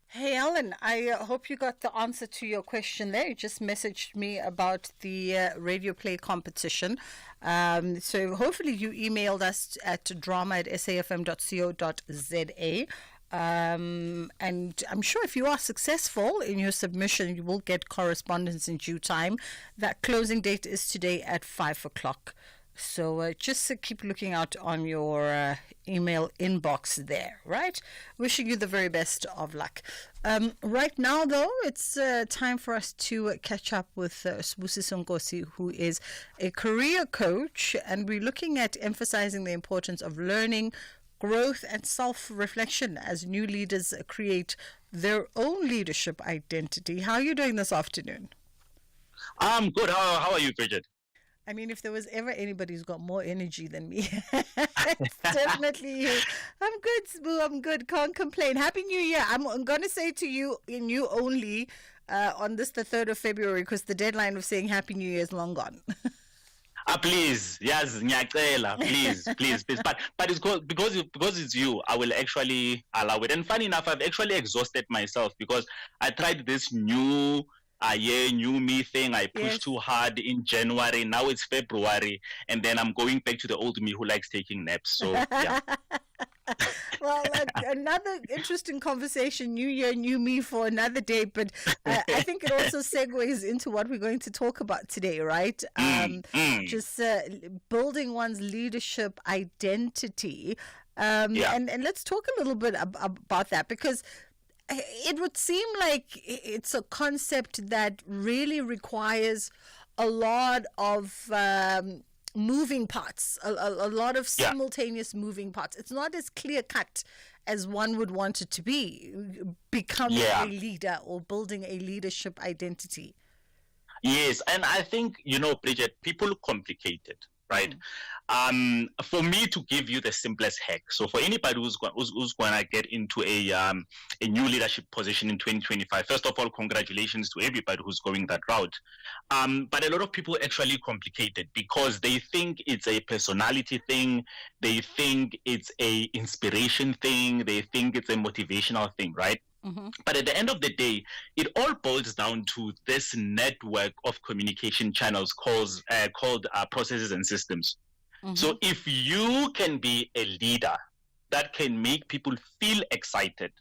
Hey, Alan, I hope you got the answer to your question there. You just messaged me about the radio play competition. So hopefully you emailed us at drama@safm.co.za. And I'm sure if you are successful in your submission, you will get correspondence in due time. That closing date is today at 5 o'clock. So just keep looking out on your email inbox there, right? Wishing you the very best of luck. Right now, though, it's time for us to catch up with Sibusiso Nkosi, who is a career coach, and we're looking at emphasizing the importance of learning, growth and self-reflection as new leaders create their own leadership identity. How are you doing this afternoon? I'm good. How are you, Bridget? I mean, if there was ever anybody who's got more energy than me, it's definitely you. I'm good, Sbu. I'm good. Can't complain. Happy New Year. I'm going to say to you, in you only, on this, the 3rd of February, because the deadline of saying Happy New Year is long gone. Please, yes, nyacela, please. But it's because it's you, I will actually allow it. And funny enough, I've actually exhausted myself because I tried this new new me thing. I pushed too hard in January. Now it's February, and then I'm going back to the old me who likes taking naps. So yeah. Well, another interesting conversation, new year, new me for another day, but I think it also segues into what we're going to talk about today, right? Just building one's leadership identity. And let's talk a little bit about that, because it would seem like it's a concept that really requires a lot of moving parts, a lot of simultaneous moving parts. It's not as clear cut as one would want it to be, becoming a leader or building a leadership identity. Yes, and I think, Bridget, people complicate it, right? For me to give you the simplest hack, so for anybody who's going to get into a new leadership position in 2025, first of all, congratulations to everybody who's going that route. But a lot of people actually complicate it because they think it's a personality thing, they think it's a inspiration thing, they think it's a motivational thing, right? But at the end of the day, it all boils down to this network of communication channels called processes and systems. So if you can be a leader that can make people feel excited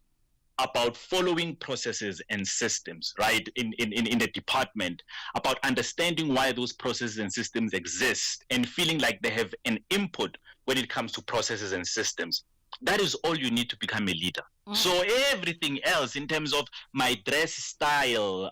about following processes and systems, right, in a department, about understanding why those processes and systems exist and feeling like they have an input when it comes to processes and systems, that is all you need to become a leader. So everything else in terms of my dress style,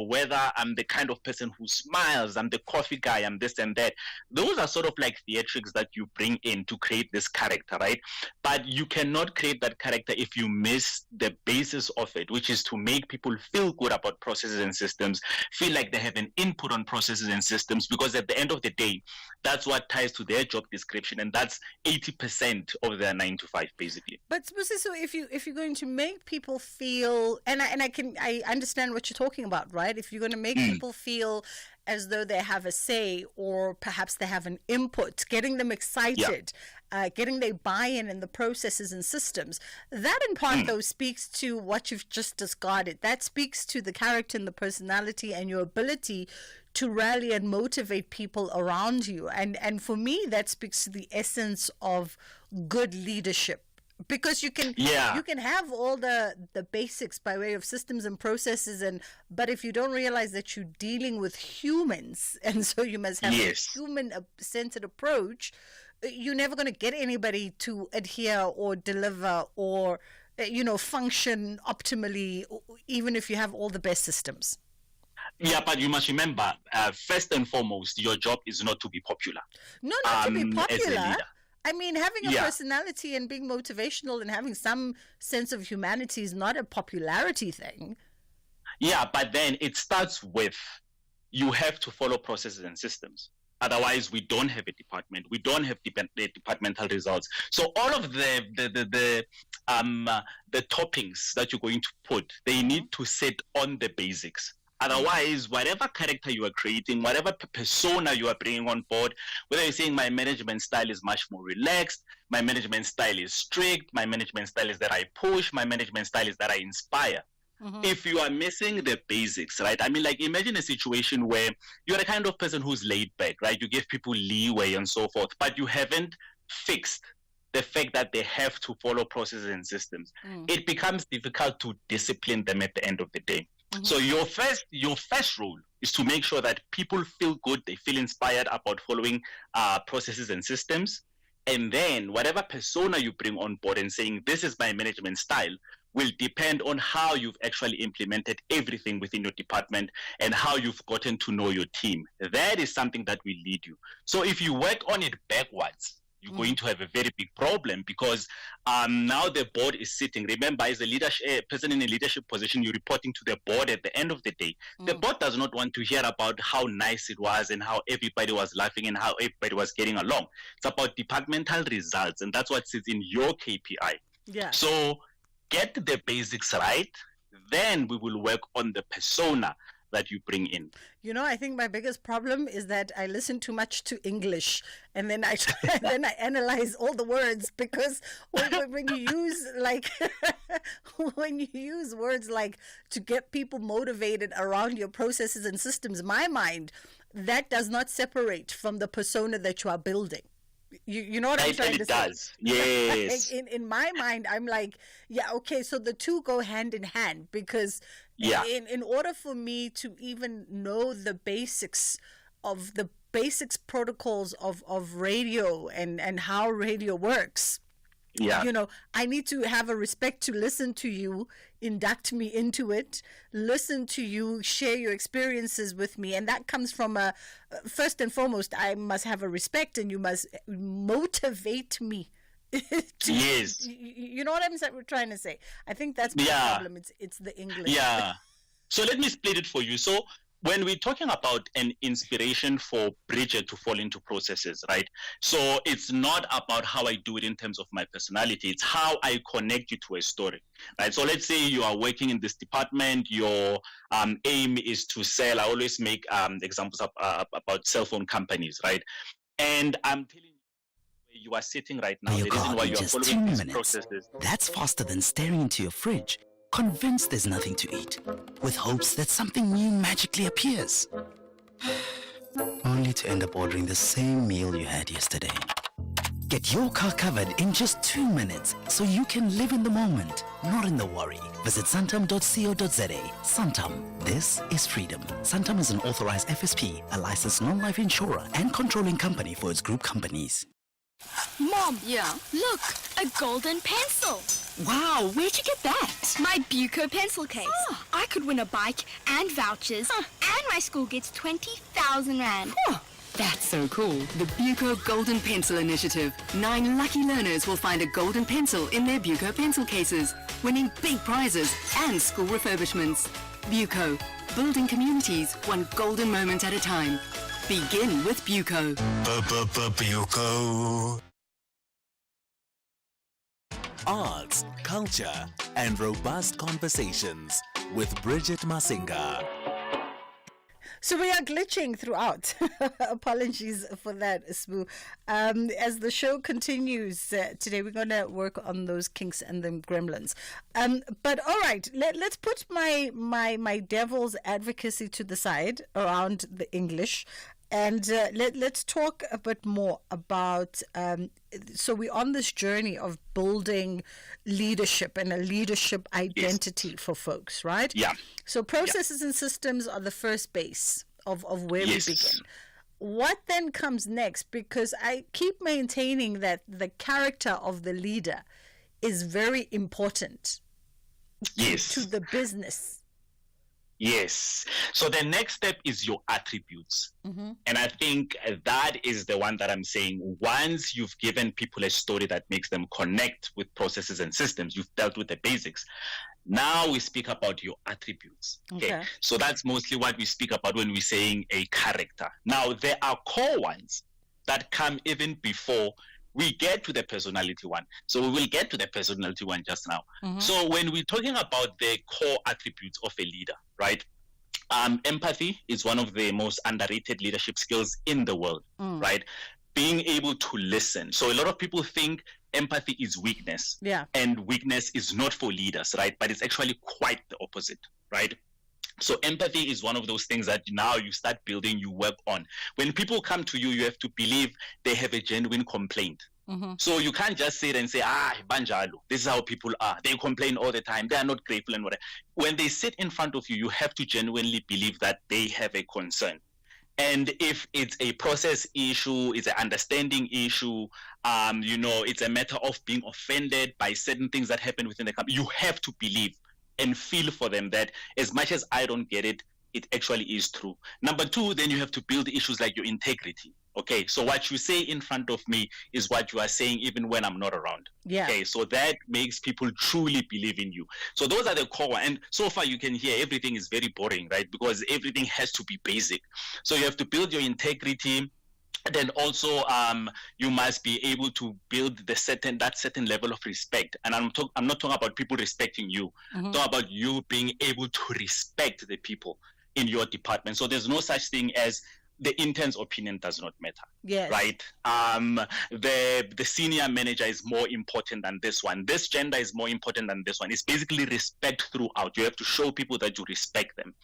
whether I'm the kind of person who smiles, I'm the coffee guy, I'm this and that, those are sort of like theatrics that you bring in to create this character, right? But you cannot create that character if you miss the basis of it, which is to make people feel good about processes and systems, feel like they have an input on processes and systems, because at the end of the day, that's what ties to their job description, and that's 80% of their 9 to 5, basically. But so if you're going to make people feel, and I understand what you're talking about, right? If you're going to make people feel as though they have a say, or perhaps they have an input, getting them excited, getting their buy-in in the processes and systems, that in part though speaks to what you've just discarded. That speaks to the character and the personality and your ability to rally and motivate people around you. And for me, that speaks to the essence of good leadership. Because you can have all the basics by way of systems and processes, but if you don't realize that you're dealing with humans, and so you must have a human-centered approach, you're never going to get anybody to adhere or deliver or function optimally, even if you have all the best systems. Yeah, but you must remember, first and foremost, your job is not to be popular. No, not to be as a popular. leader. I mean, having a personality and being motivational and having some sense of humanity is not a popularity thing. Yeah, but then it starts with you have to follow processes and systems. Otherwise, we don't have a department. We don't have the departmental results. So all of the toppings that you're going to put, they need to sit on the basics. Otherwise, whatever character you are creating, whatever persona you are bringing on board, whether you're saying my management style is much more relaxed, my management style is strict, my management style is that I push, my management style is that I inspire. If you are missing the basics, right? I mean, like, imagine a situation where you're the kind of person who's laid back, right? You give people leeway and so forth, but you haven't fixed the fact that they have to follow processes and systems. It becomes difficult to discipline them at the end of the day. So your first role is to make sure that people feel good, they feel inspired about following processes and systems. And then whatever persona you bring on board and saying, this is my management style, will depend on how you've actually implemented everything within your department and how you've gotten to know your team. That is something that will lead you. So if you work on it backwards, you're going to have a very big problem, because now the board is sitting. Remember, as a person in a leadership position, you're reporting to the board at the end of the day. The board does not want to hear about how nice it was and how everybody was laughing and how everybody was getting along. It's about departmental results, and that's what sits in your KPI. Yeah. So get the basics right, then we will work on the persona that you bring in. I think my biggest problem is that I listen too much to English, and then I analyze all the words, because when you use when you use words like to get people motivated around your processes and systems, my mind, that does not separate from the persona that you are building. You know what I'm trying to say? It does. Yes. In my mind, I'm like, yeah, okay, so the two go hand in hand, because in order for me to even know the basics protocols of radio and how radio works, I need to have a respect to listen to you, induct me into it, listen to you, share your experiences with me. And that comes from first and foremost, I must have a respect, and you must motivate me. Yes. You know what I'm trying to say? I think that's my problem. It's the English. Yeah. So let me split it for you. So when we're talking about an inspiration for Bridget to fall into processes, right? So it's not about how I do it in terms of my personality. It's how I connect you to a story, right? So let's say you are working in this department. Your aim is to sell. I always make examples about cell phone companies, right? And I'm telling you, where you are sitting right now, the reason why you are following these processes. That's faster than staring into your fridge. convinced there's nothing to eat, with hopes that something new magically appears. Only to end up ordering the same meal you had yesterday. Get your car covered in just 2 minutes so you can live in the moment, not in the worry. Visit santam.co.za. Santam, this is freedom. Santam is an authorized FSP, a licensed non-life insurer and controlling company for its group companies. Mom, yeah, look, a golden pencil. Wow, where'd you get that? My Buco pencil case. Oh. I could win a bike and vouchers, and my school gets 20,000 Rand. Oh. That's so cool. The Buco Golden Pencil Initiative. 9 lucky learners will find a golden pencil in their Buco pencil cases, winning big prizes and school refurbishments. Buco, building communities one golden moment at a time. Begin with Buco. Buco. Arts, culture, and robust conversations with Bridget Masinga. So we are glitching throughout. Apologies for that, Smoo. As the show continues today, we're going to work on those kinks and the gremlins. But all right, let's put my devil's advocacy to the side around the English. And let's talk a bit more about, so we're on this journey of building leadership and a leadership identity for folks, right? Yeah. So processes and systems are the first base of where we begin. What then comes next? Because I keep maintaining that the character of the leader is very important to the business. Yes. So the next step is your attributes. Mm-hmm. And I think that is the one that I'm saying. Once you've given people a story that makes them connect with processes and systems, you've dealt with the basics. Now we speak about your attributes. Okay. So that's mostly what we speak about when we're saying a character. Now, there are core ones that come even before we get to the personality one. So we will get to the personality one just now. Mm-hmm. So when we're talking about the core attributes of a leader, right? Empathy is one of the most underrated leadership skills in the world, right? Being able to listen. So a lot of people think empathy is weakness. Yeah. And weakness is not for leaders, right? But it's actually quite the opposite, right? So empathy is one of those things that now you start building, you work on. When people come to you, you have to believe they have a genuine complaint. Mm-hmm. So you can't just sit and say, banjalo, this is how people are. They complain all the time. They are not grateful and whatever. When they sit in front of you, you have to genuinely believe that they have a concern. And if it's a process issue, it's an understanding issue, it's a matter of being offended by certain things that happen within the company, you have to believe and feel for them that as much as I don't get it, it actually is true. Number two, then you have to build issues like your integrity. Okay, so what you say in front of me is what you are saying even when I'm not around. Yeah. Okay, so that makes people truly believe in you. So those are the core. And so far you can hear everything is very boring, right? Because everything has to be basic. So you have to build your integrity. Then also you must be able to build that certain level of respect. And I'm not talking about people respecting you. Mm-hmm. I'm talking about you being able to respect the people in your department. So there's no such thing as the intern's opinion does not matter. Yes. Right? The senior manager is more important than this one. This gender is more important than this one. It's basically respect throughout. You have to show people that you respect them.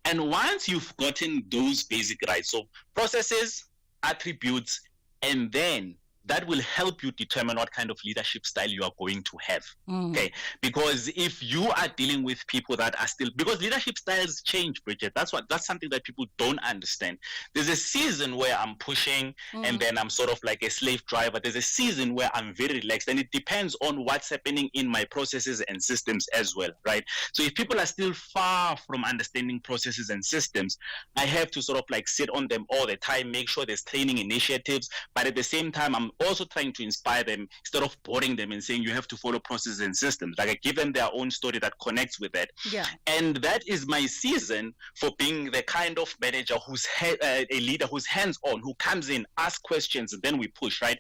And once you've gotten those basic rights, so processes, attributes, and then that will help you determine what kind of leadership style you are going to have. Okay, because if you are dealing with people that are still, because leadership styles change, Bridget, that's something that people don't understand. There's a season where I'm pushing and then I'm sort of like a slave driver. There's a season where I'm very relaxed, and it depends on what's happening in my processes and systems as well, right? So if people are still far from understanding processes and systems, I have to sort of like sit on them all the time, make sure there's training initiatives, but at the same time I'm also trying to inspire them instead of boring them and saying you have to follow processes and systems. Like I give them their own story that connects with that. Yeah. And that is my season for being the kind of manager who's a leader who's hands-on, who comes in, asks questions, and then we push, right?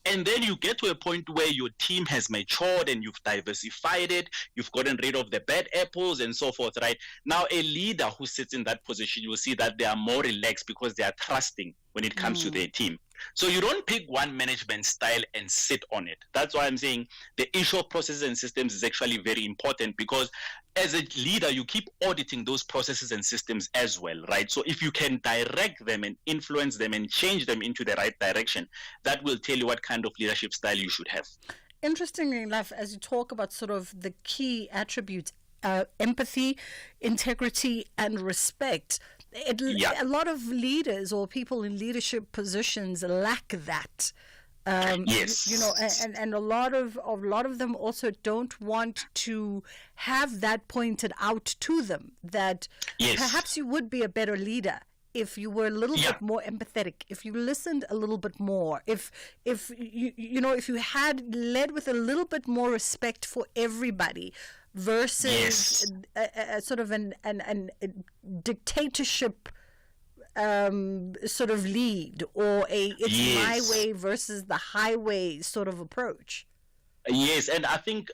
And then you get to a point where your team has matured and you've diversified it, you've gotten rid of the bad apples and so forth, right? Now, a leader who sits in that position, you will see that they are more relaxed because they are trusting when it comes to their team. So you don't pick one management style and sit on it. That's why I'm saying the issue of processes and systems is actually very important, because as a leader, you keep auditing those processes and systems as well, right? So if you can direct them and influence them and change them into the right direction, that will tell you what kind of leadership style you should have. Interestingly enough, as you talk about sort of the key attributes, empathy, integrity, and respect, a lot of leaders or people in leadership positions lack that. Yes. You know, and a lot of them also don't want to have that pointed out to them, that perhaps you would be a better leader if you were a little bit more empathetic, if you listened a little bit more, if you had led with a little bit more respect for everybody, versus a sort of a dictatorship sort of lead, or it's my way versus the highway sort of approach. Yes, and I think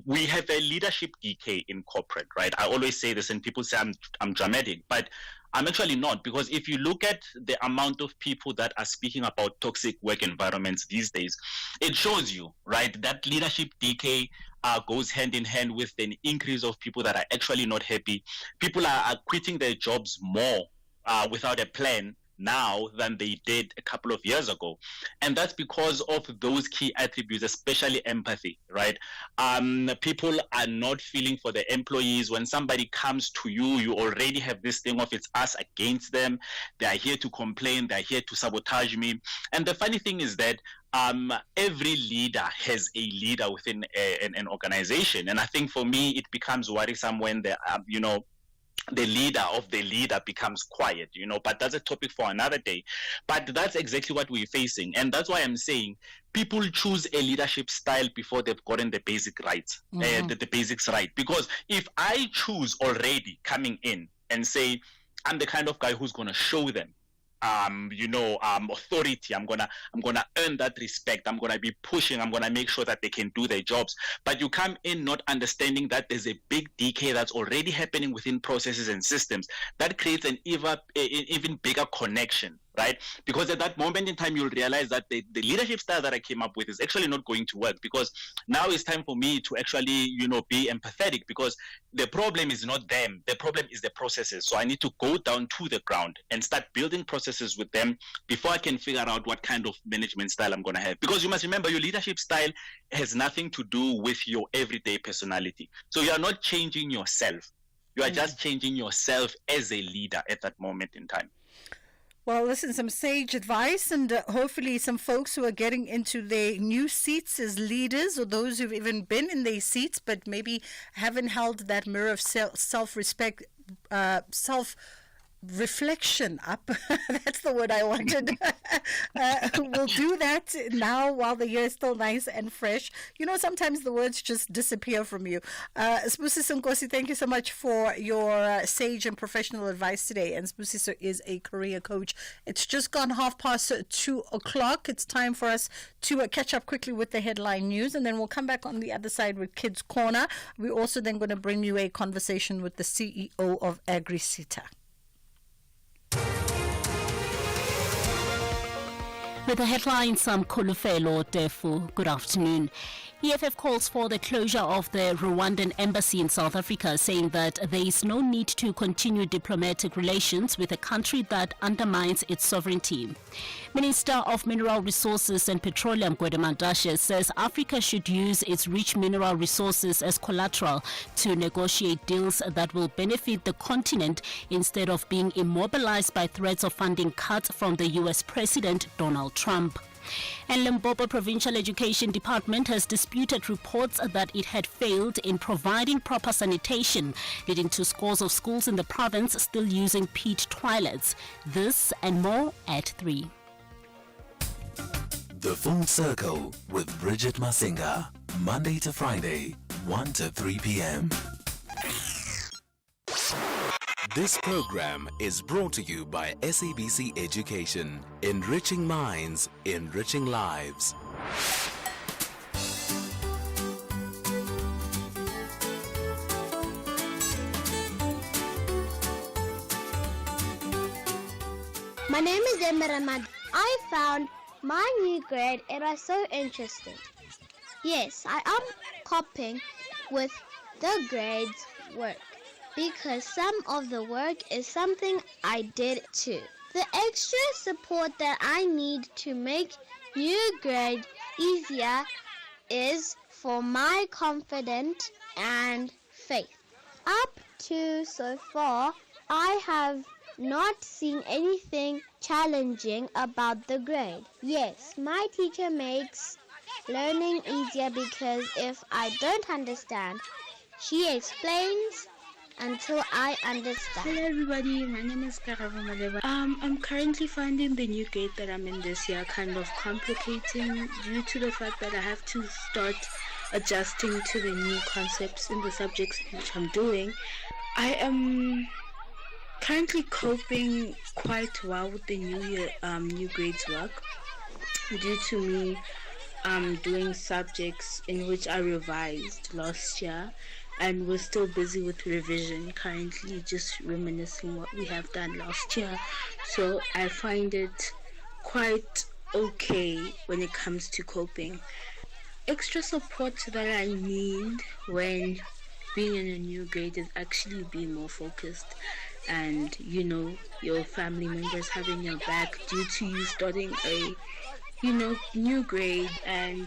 we have a leadership decay in corporate, right? I always say this, and people say I'm dramatic, but I'm actually not, because if you look at the amount of people that are speaking about toxic work environments these days, it shows you, right, that leadership decay goes hand in hand with an increase of people that are actually not happy. People are quitting their jobs more without a plan now than they did a couple of years ago. And that's because of those key attributes, especially empathy, right? People are not feeling for the employees. When somebody comes to you, you already have this thing of it's us against them. They are here to complain. They're here to sabotage me. And the funny thing is that every leader has a leader within an organization. And I think for me, it becomes worrisome when the leader of the leader becomes quiet, but that's a topic for another day. But that's exactly what we're facing. And that's why I'm saying people choose a leadership style before they've gotten the basic rights, the basics right. Because if I choose already coming in and say, I'm the kind of guy who's going to show them, authority, I'm gonna earn that respect, I'm gonna be pushing, I'm gonna make sure that they can do their jobs. But you come in not understanding that there's a big decay that's already happening within processes and systems that creates an even bigger connection, right? Because at that moment in time, you'll realize that the leadership style that I came up with is actually not going to work, because now it's time for me to actually, be empathetic, because the problem is not them. The problem is the processes. So I need to go down to the ground and start building processes with them before I can figure out what kind of management style I'm going to have. Because you must remember, your leadership style has nothing to do with your everyday personality. So you are not changing yourself. You are just changing yourself as a leader at that moment in time. Well, listen, some sage advice, and hopefully some folks who are getting into their new seats as leaders, or those who've even been in their seats but maybe haven't held that mirror of self-respect, reflection up. That's the word I wanted. We'll do that now while the year is still nice and fresh. Sometimes the words just disappear from you. Sbusiso Nkosi, thank you so much for your sage and professional advice today. And Sbusiso is a career coach. It's just gone 2:30. It's time for us to catch up quickly with the headline news, and then we'll come back on the other side with Kids Corner. We're also then going to bring you a conversation with the CEO of AgriSeta. With the headlines, I'm Kolofelo Tefu. Good afternoon. EFF calls for the closure of the Rwandan embassy in South Africa, saying that there is no need to continue diplomatic relations with a country that undermines its sovereignty. Minister of Mineral Resources and Petroleum, Bridget Masinga, says Africa should use its rich mineral resources as collateral to negotiate deals that will benefit the continent instead of being immobilized by threats of funding cuts from the U.S. President Donald Trump. And Limpopo Provincial Education Department has disputed reports that it had failed in providing proper sanitation, leading to scores of schools in the province still using peat toilets. This and more at 3. The Full Circle with Bridget Masinga, Monday to Friday, 1 to 3 p.m. This program is brought to you by SABC Education, enriching minds, enriching lives. My name is Emma Ramad. I found my new grade. It was so interesting. Yes, I am coping with the grades work because some of the work is something I did too. The extra support that I need to make new grade easier is for my confidence and faith. Up to so far, I have not seen anything challenging about the grade. Yes, my teacher makes learning easier because if I don't understand, she explains until I understand. Hello everybody, my name is Karabo Maleba. I'm currently finding the new grade that I'm in this year kind of complicating due to the fact that I have to start adjusting to the new concepts in the subjects which I'm doing. I am currently coping quite well with the new grades work due to me doing subjects in which I revised last year, and we're still busy with revision currently, just reminiscing what we have done last year. So I find it quite okay when it comes to coping. Extra support that I need when being in a new grade is actually being more focused, and your family members having your back due to you starting a new grade. And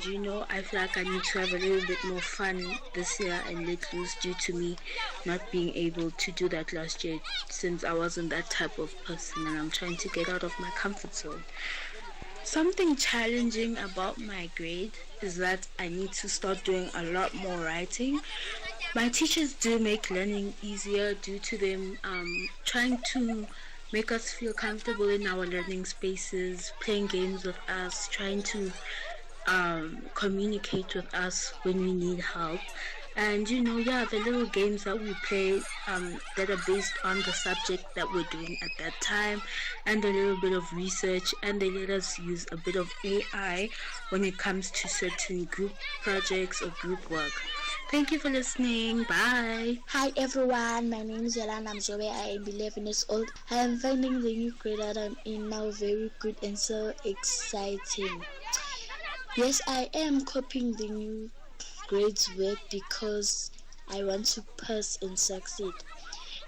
I feel like I need to have a little bit more fun this year and let loose due to me not being able to do that last year, since I wasn't that type of person and I'm trying to get out of my comfort zone. Something challenging about my grade is that I need to start doing a lot more writing. My teachers do make learning easier due to them trying to make us feel comfortable in our learning spaces, playing games with us, trying to communicate with us when we need help. And the little games that we play that are based on the subject that we're doing at that time, and a little bit of research, and they let us use a bit of AI when it comes to certain group projects or group work. Thank you for listening. Bye. Hi everyone, my name is Yolanda Mzobe. I am 11 years old. I am finding the new grade that I'm in now very good and so exciting. Yes, I am copying the new grades work because I want to pass and succeed.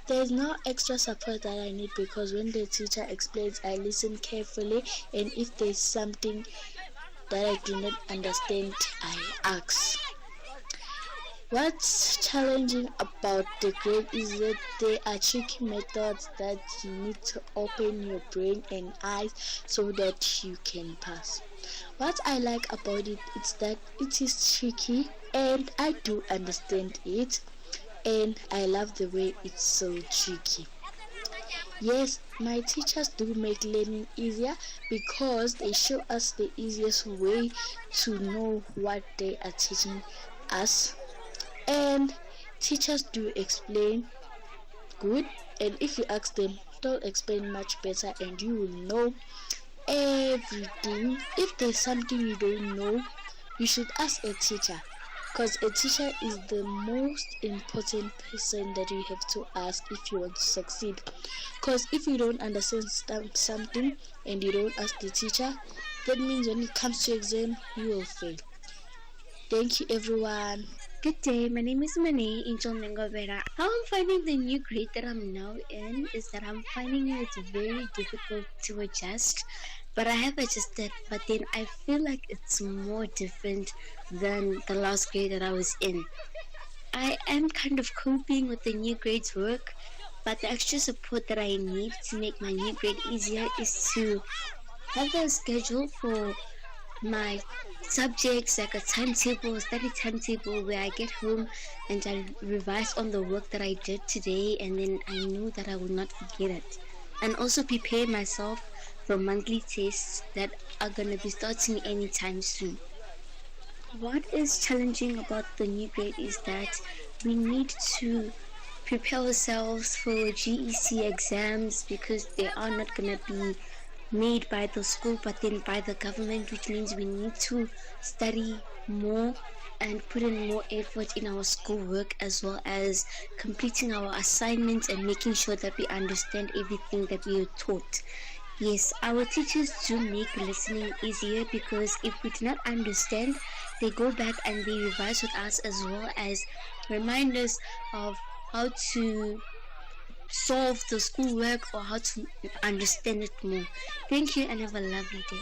There is no extra support that I need because when the teacher explains, I listen carefully, and if there is something that I do not understand, I ask. What's challenging about the grade is that there are tricky methods that you need to open your brain and eyes so that you can pass. What I like about it is that it is tricky and I do understand it, and I love the way it's so tricky. Yes, my teachers do make learning easier because they show us the easiest way to know what they are teaching us. And teachers do explain good, and if you ask them, they'll explain much better and you will know everything. If there's something you don't know, you should ask a teacher, because a teacher is the most important person that you have to ask if you want to succeed. Because if you don't understand something and you don't ask the teacher, that means when it comes to exam, you will fail. Thank you everyone. Good day, my name is Mane Angel Mengobera. How I'm finding the new grade that I'm now in is that I'm finding it very difficult to adjust, but I have adjusted, but then I feel like it's more different than the last grade that I was in. I am kind of coping with the new grade's work, but the extra support that I need to make my new grade easier is to have a schedule for my subjects, like a timetable, study timetable, where I get home and I revise on the work that I did today, and then I know that I will not forget it. And also prepare myself for monthly tests that are going to be starting anytime soon. What is challenging about the new grade is that we need to prepare ourselves for GEC exams because they are not going to be made by the school but then by the government, which means we need to study more and put in more effort in our schoolwork, as well as completing our assignments and making sure that we understand everything that we are taught. Yes, our teachers do make listening easier because if we do not understand, they go back and they revise with us as well as remind us of how to solve the schoolwork or how to understand it more. Thank you and have a lovely day.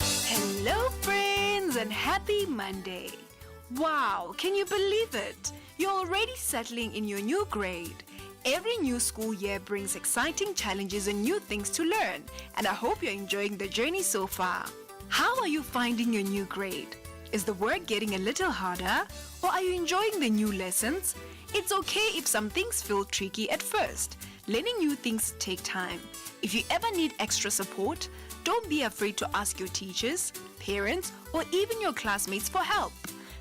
Hello, friends, and happy Monday. Wow, can you believe it? You're already settling in your new grade. Every new school year brings exciting challenges and new things to learn, and I hope you're enjoying the journey so far. How are you finding your new grade? Is the work getting a little harder, or are you enjoying the new lessons? It's okay if some things feel tricky at first. Learning new things take time. If you ever need extra support, don't be afraid to ask your teachers, parents, or even your classmates for help.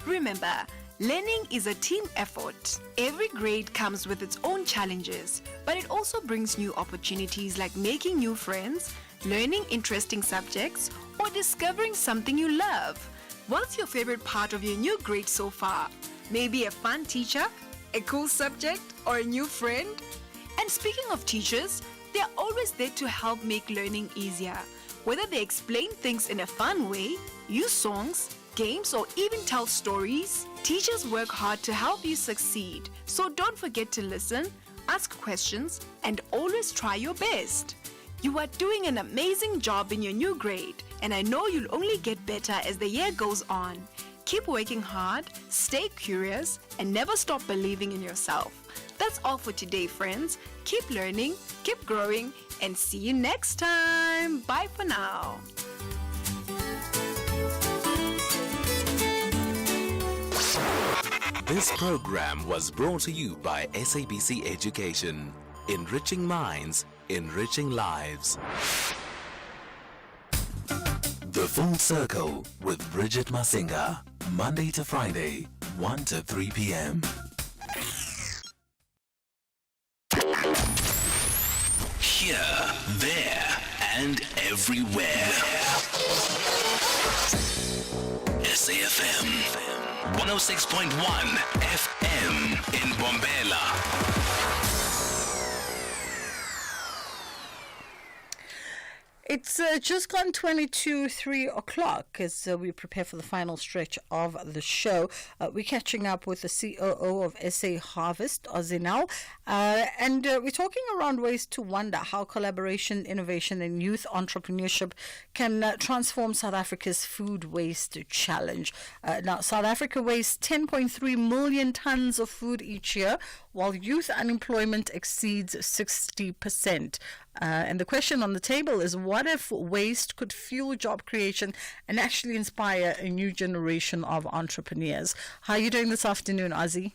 Remember, learning is a team effort. Every grade comes with its own challenges, but it also brings new opportunities like making new friends, learning interesting subjects, or discovering something you love. What's your favorite part of your new grade so far? Maybe a fun teacher, a cool subject, or a new friend? And speaking of teachers, they're always there to help make learning easier. Whether they explain things in a fun way, use songs, games, or even tell stories, teachers work hard to help you succeed. So don't forget to listen, ask questions, and always try your best. You are doing an amazing job in your new grade, and I know you'll only get better as the year goes on. Keep working hard, stay curious, and never stop believing in yourself. That's all for today, friends. Keep learning, keep growing, and see you next time. Bye for now. This program was brought to you by SABC Education. Enriching minds, enriching lives. The Full Circle with Bridget Masinga. Monday to Friday, 1 to 3 p.m. Here, there, and everywhere. SAFM 106.1 FM in Bombela. It's just gone 3 o'clock as we prepare for the final stretch of the show. We're catching up with the COO of SA Harvest, Ozinal, and we're talking around ways to wonder how collaboration, innovation, and youth entrepreneurship can transform South Africa's food waste challenge. Now, South Africa wastes 10.3 million tons of food each year, while youth unemployment exceeds 60%. And the question on the table is, what if waste could fuel job creation and actually inspire a new generation of entrepreneurs? How are you doing this afternoon, Ozzy?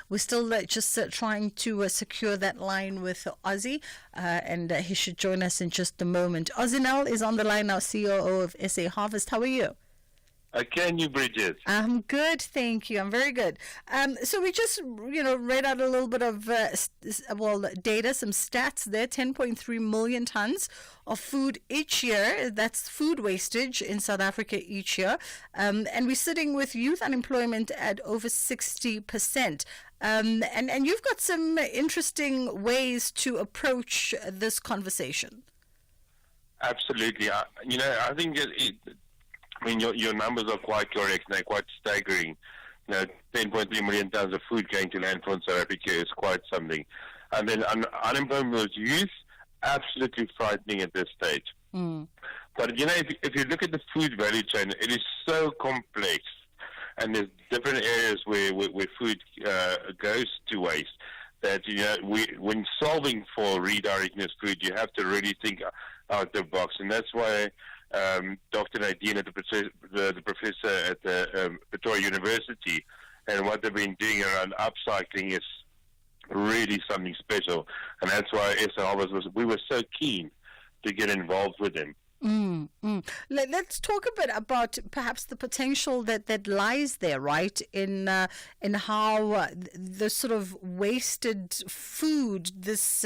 We're still just trying to secure that line with Ozzy, and he should join us in just a moment. Ozinal is on the line now, COO of SA Harvest. How are you? Can you, Bridget? I'm good, thank you. I'm very good. So we just, read out a little bit of, data, some stats there. 10.3 million tons of food each year. That's food wastage in South Africa each year. And we're sitting with youth unemployment at over 60%. And you've got some interesting ways to approach this conversation. Absolutely. I think your numbers are quite correct. They're quite staggering. 10.3 million tons of food going to landfill in South Africa is quite something. And then unemployment of youth, absolutely frightening at this stage. But, if you look at the food value chain, it is so complex. And there's different areas where food goes to waste. That, when solving for redirecting this food, you have to really think out the box. And that's why Dr. Nadine, the professor at the Pretoria University, and what they've been doing around upcycling is really something special. And that's why SA we were so keen to get involved with them. Let's talk a bit about perhaps the potential that lies there, right? In how the sort of wasted food, this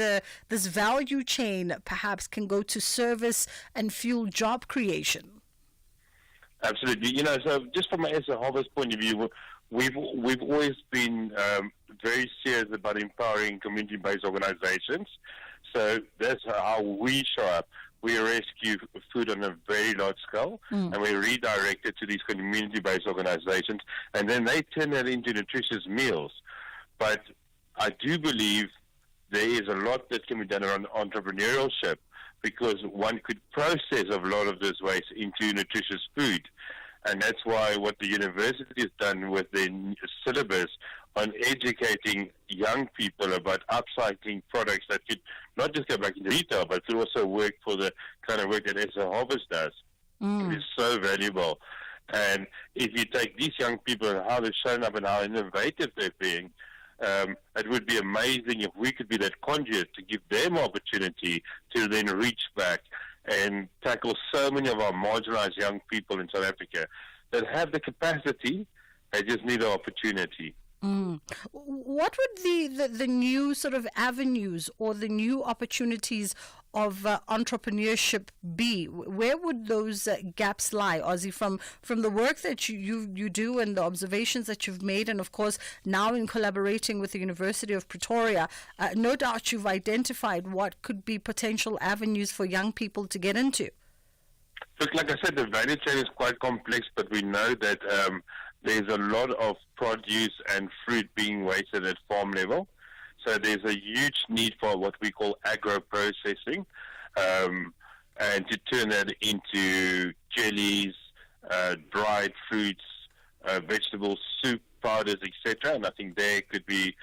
value chain, perhaps can go to service and fuel job creation. Absolutely. You know, so just from as a harvest point of view, we've always been very serious about empowering community-based organizations. So that's how we show up. We rescue food on a very large scale, and we redirect it to these community-based organizations, and then they turn that into nutritious meals. But I do believe there is a lot that can be done around entrepreneurship, because one could process a lot of this waste into nutritious food. And that's why what the university has done with their syllabus on educating young people about upcycling products that could not just go back into retail, but could also work for the kind of work that SA Harvest does. It is so valuable. And if you take these young people and how they've shown up and how innovative they're being, it would be amazing if we could be that conduit to give them opportunity to then reach back and tackle so many of our marginalized young people in South Africa that have the capacity, they just need the opportunity. What would the new sort of avenues or the new opportunities of entrepreneurship be? Where would those gaps lie, Ozzy, from the work that you do and the observations that you've made, and of course now in collaborating with the University of Pretoria, no doubt you've identified what could be potential avenues for young people to get into. Look, like I said, the value chain is quite complex, but we know that there's a lot of produce and fruit being wasted at farm level. So there's a huge need for what we call agro-processing, and to turn that into jellies, dried fruits, vegetables, soup, powders, etc. And I think there could be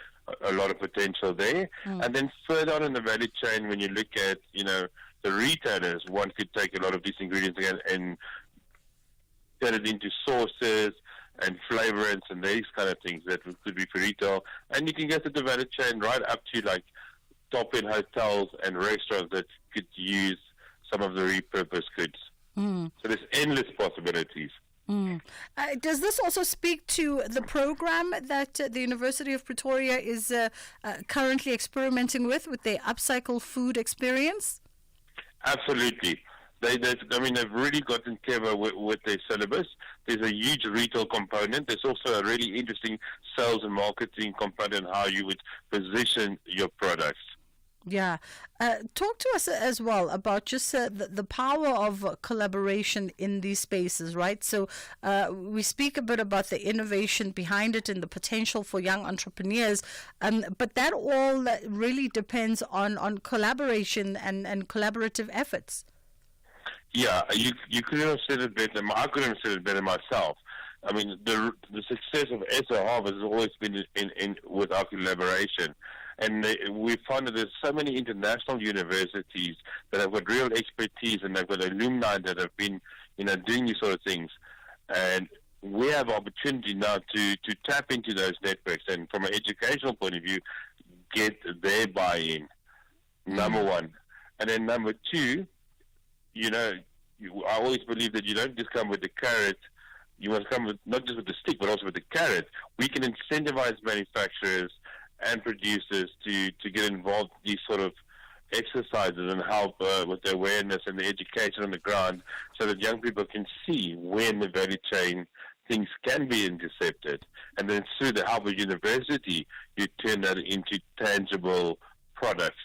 a lot of potential there. And then further on in the value chain, when you look at, you know, the retailers, one could take a lot of these ingredients again and turn it into sauces and flavorants and these kind of things that could be for retail. And you can get the value chain right up to like top-end hotels and restaurants that could use some of the repurposed goods. So there's endless possibilities. Does this also speak to the program that the University of Pretoria is currently experimenting with their upcycle food experience? Absolutely. They've really gotten clever with their syllabus. There's a huge retail component. There's also a really interesting sales and marketing component, how you would position your products. Yeah. Talk to us as well about just the power of collaboration in these spaces, right? So we speak a bit about the innovation behind it and the potential for young entrepreneurs, but that all really depends on collaboration and collaborative efforts. Yeah, you couldn't have said it better. I couldn't have said it better myself. I mean, the success of SA Harvest has always been in with our collaboration. And we found that there's so many international universities that have got real expertise, and they've got alumni that have been, you know, doing these sort of things. And we have opportunity now to tap into those networks, and from an educational point of view, get their buy-in, number one. And then number two, you know, I always believe that you don't just come with the carrot, you must come with not just with the stick, but also with the carrot. We can incentivize manufacturers and producers to get involved in these sort of exercises and help with the awareness and the education on the ground, so that young people can see where in the value chain things can be intercepted. And then through the help of university, you turn that into tangible products.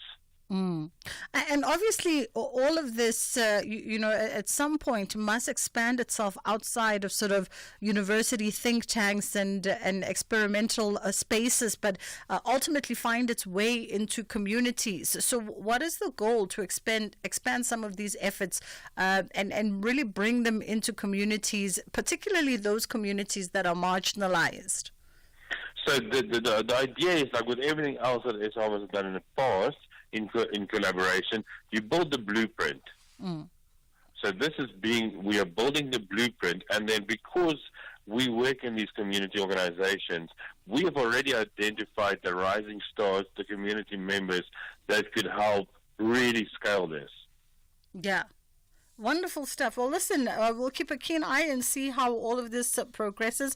And obviously, all of this, you know, at some point must expand itself outside of sort of university think tanks and experimental spaces, but ultimately find its way into communities. So what is the goal to expand some of these efforts and really bring them into communities, particularly those communities that are marginalized? So the idea is, like with everything else that SA has done in the past, in collaboration, you build the blueprint. So we are building the blueprint, and then because we work in these community organizations, we have already identified the rising stars, the community members that could help really scale this. Yeah. Wonderful stuff. Well, listen, we'll keep a keen eye and see how all of this progresses.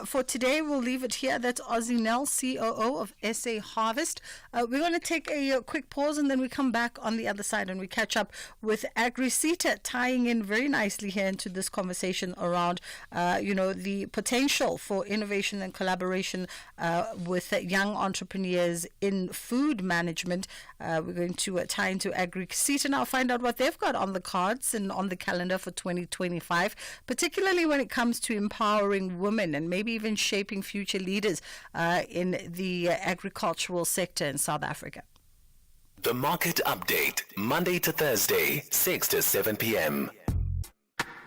For today, we'll leave it here. That's Ozzy Nell, COO of SA Harvest. We're going to take a quick pause and then we come back on the other side and we catch up with AgriSeta, tying in very nicely here into this conversation around, the potential for innovation and collaboration with young entrepreneurs in food management. We're going to tie into AgriSeta now, find out what they've got on the cards and on the calendar for 2025, particularly when it comes to empowering women and maybe even shaping future leaders in the agricultural sector in South Africa. The Market Update, Monday to Thursday, 6 to 7 p.m.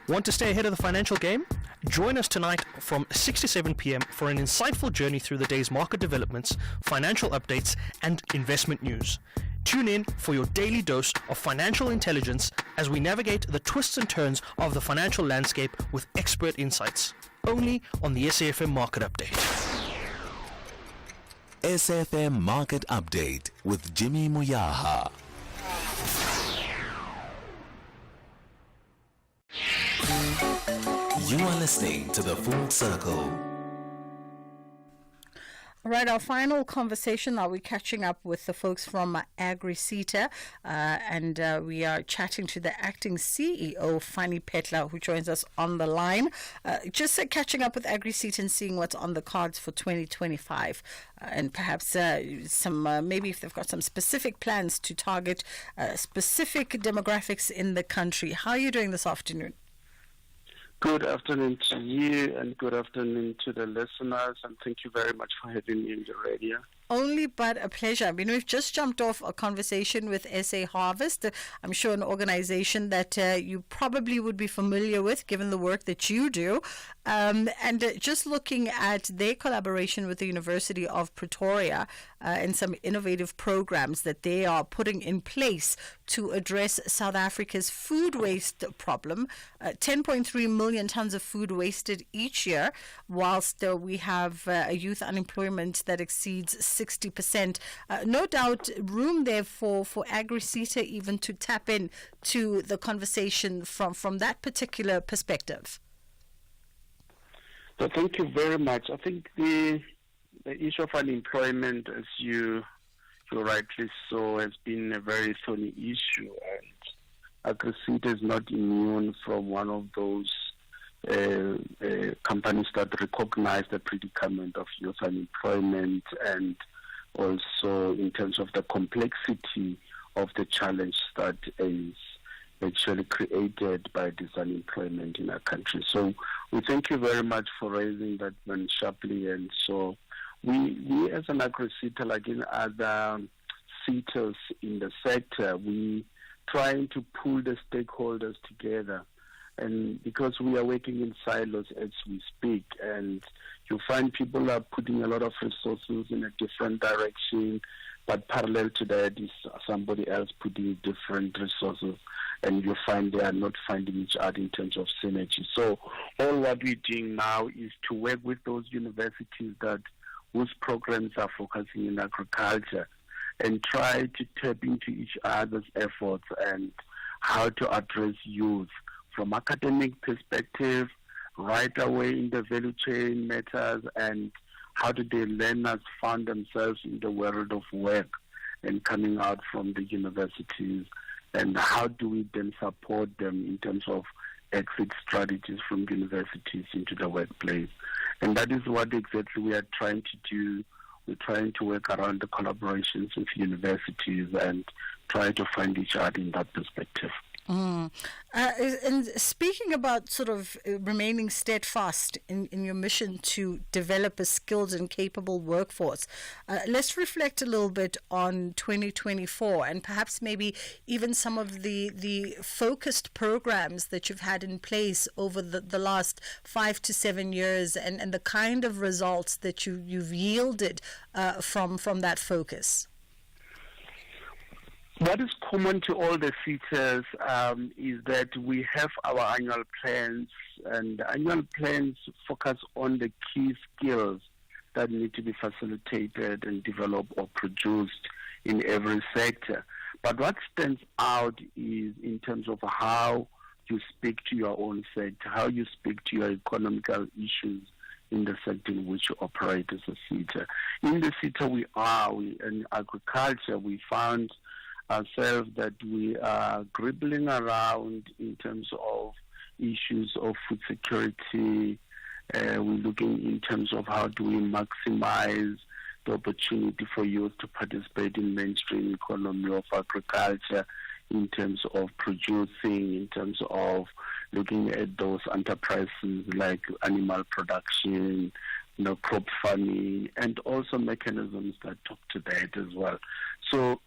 Want to stay ahead of the financial game? Join us tonight from 6 to 7 p.m. for an insightful journey through the day's market developments, financial updates, and investment news. Tune in for your daily dose of financial intelligence as we navigate the twists and turns of the financial landscape with expert insights. Only on the SAFM Market Update. SAFM Market Update with Jimmy Muyaha. You are listening to The Full Circle. All right, our final conversation now, we're catching up with the folks from AgriSeta, and we are chatting to the acting CEO, Fanny Petla, who joins us on the line. Just catching up with AgriSeta and seeing what's on the cards for 2025, and perhaps maybe if they've got some specific plans to target specific demographics in the country. How are you doing this afternoon? Good afternoon to you and good afternoon to the listeners, and thank you very much for having me in the radio. Only but a pleasure. I mean, we've just jumped off a conversation with SA Harvest. I'm sure an organization that you probably would be familiar with given the work that you do. And just looking at their collaboration with the University of Pretoria and some innovative programs that they are putting in place to address South Africa's food waste problem. 10.3 million tons of food wasted each year, whilst we have a youth unemployment that exceeds 60%. No doubt room there for AgriSeta even to tap in to the conversation from that particular perspective. So thank you very much. I think the issue of unemployment, as you rightly saw, has been a very thorny issue, and AgriSeta is not immune from one of those companies that recognize the predicament of youth unemployment, and also in terms of the complexity of the challenge that is actually created by this unemployment in our country. So we thank you very much for raising that one sharply. And so we as an AgriSeta, like in other sectors in the sector, we trying to pull the stakeholders together. And because we are working in silos as we speak, and you find people are putting a lot of resources in a different direction, but parallel to that is somebody else putting different resources, and you find they are not finding each other in terms of synergy. So all what we're doing now is to work with those universities whose programs are focusing in agriculture, and try to tap into each other's efforts and how to address youth from academic perspective, right away in the value chain matters, and how do the learners find themselves in the world of work and coming out from the universities, and how do we then support them in terms of exit strategies from universities into the workplace. And that is what exactly we are trying to do. We're trying to work around the collaborations with universities and try to find each other in that perspective. And speaking about sort of remaining steadfast in your mission to develop a skilled and capable workforce, let's reflect a little bit on 2024 and perhaps maybe even some of the focused programs that you've had in place over the last 5 to 7 years, and the kind of results that you've yielded from that focus. What is common to all the features is that we have our annual plans, and the annual plans focus on the key skills that need to be facilitated and developed or produced in every sector. But what stands out is in terms of how you speak to your own sector, how you speak to your economical issues in the sector in which you operate as a SETA. In the SETA in agriculture, we found ourselves that we are gribbling around in terms of issues of food security. We're looking in terms of how do we maximize the opportunity for youth to participate in mainstream economy of agriculture, in terms of producing, in terms of looking at those enterprises like animal production, crop farming, and also mechanisms that talk to that as well. So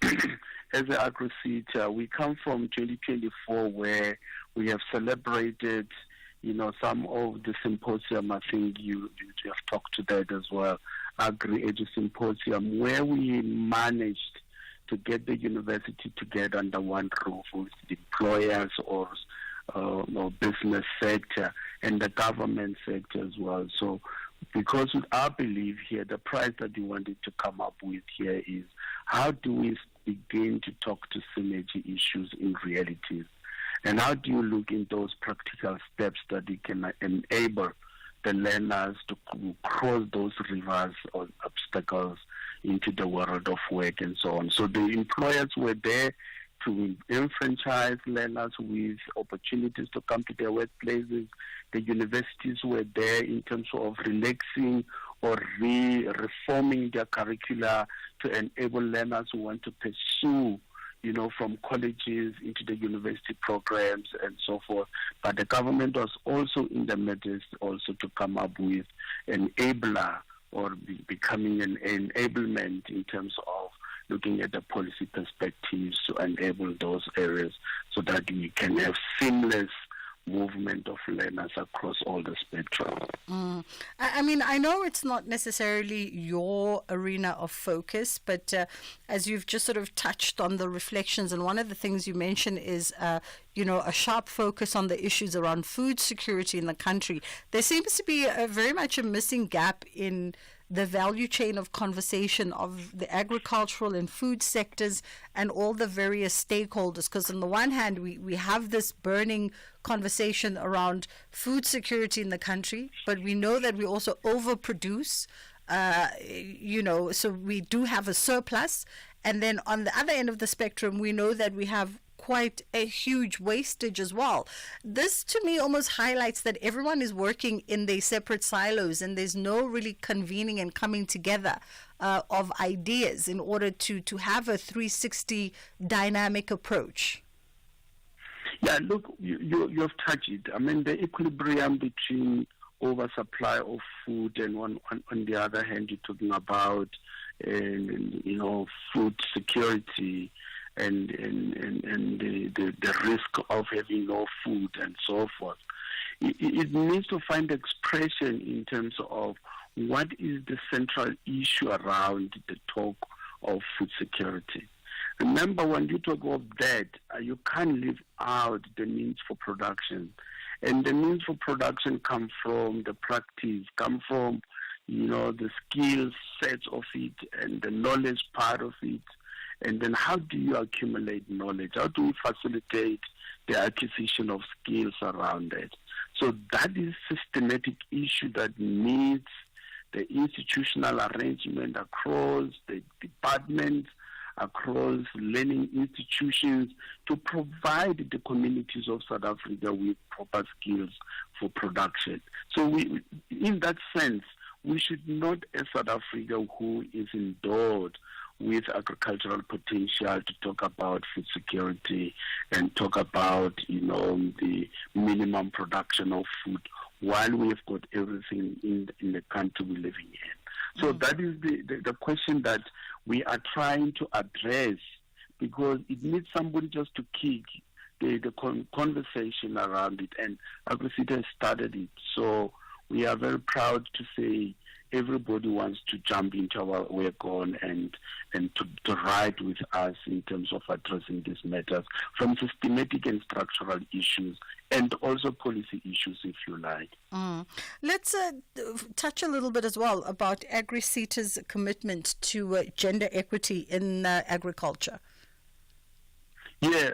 as an agri-SETA, we come from 2024 where we have celebrated, some of the symposium. I think you have talked to that as well, Agri-Edu Symposium, where we managed to get the university together under one roof with the employers or business sector and the government sector as well. So because our belief here, the prize that we wanted to come up with here is how do we begin to talk to synergy issues in realities? And how do you look in those practical steps that we can enable the learners to cross those rivers or obstacles into the world of work and so on. So the employers were there to enfranchise learners with opportunities to come to their workplaces. The universities were there in terms of relaxing or reforming their curricula to enable learners who want to pursue from colleges into the university programs and so forth. But the government was also in the midst also to come up with an enabler or becoming an enablement in terms of looking at the policy perspectives to enable those areas so that we can have seamless movement of learners across all the spectrum. I mean, I know it's not necessarily your arena of focus, but as you've just sort of touched on the reflections, and one of the things you mentioned is, a sharp focus on the issues around food security in the country. There seems to be very much a missing gap in the value chain of conversation of the agricultural and food sectors and all the various stakeholders. Because on the one hand, we have this burning conversation around food security in the country, but we know that we also overproduce, so we do have a surplus. And then on the other end of the spectrum, we know that we have quite a huge wastage as well. This to me almost highlights that everyone is working in their separate silos and there's no really convening and coming together of ideas in order to have a 360 dynamic approach. Yeah, look, you've touched it. I mean, the equilibrium between oversupply of food and on the other hand, you're talking about food security and the risk of having no food and so forth. It needs to find expression in terms of what is the central issue around the talk of food security. Remember, when you talk of that, you can't leave out the means for production. And the means for production come from the practice, come from, the skill sets of it and the knowledge part of it. And then how do you accumulate knowledge? How do you facilitate the acquisition of skills around it? So that is a systematic issue that needs the institutional arrangement across the departments, across learning institutions to provide the communities of South Africa with proper skills for production. So in that sense, we should not, as South Africa, who is endowed with agricultural potential, to talk about food security and talk about, the minimum production of food while we've got everything in the country we're living in. So that is the question that we are trying to address, because it needs somebody just to kick the conversation around it, and AgriSETA has started it. So we are very proud to say everybody wants to jump into our work on and to ride with us in terms of addressing these matters, from systematic and structural issues and also policy issues, if you like. Let's touch a little bit as well about AgriSETA's commitment to gender equity in agriculture. Yeah,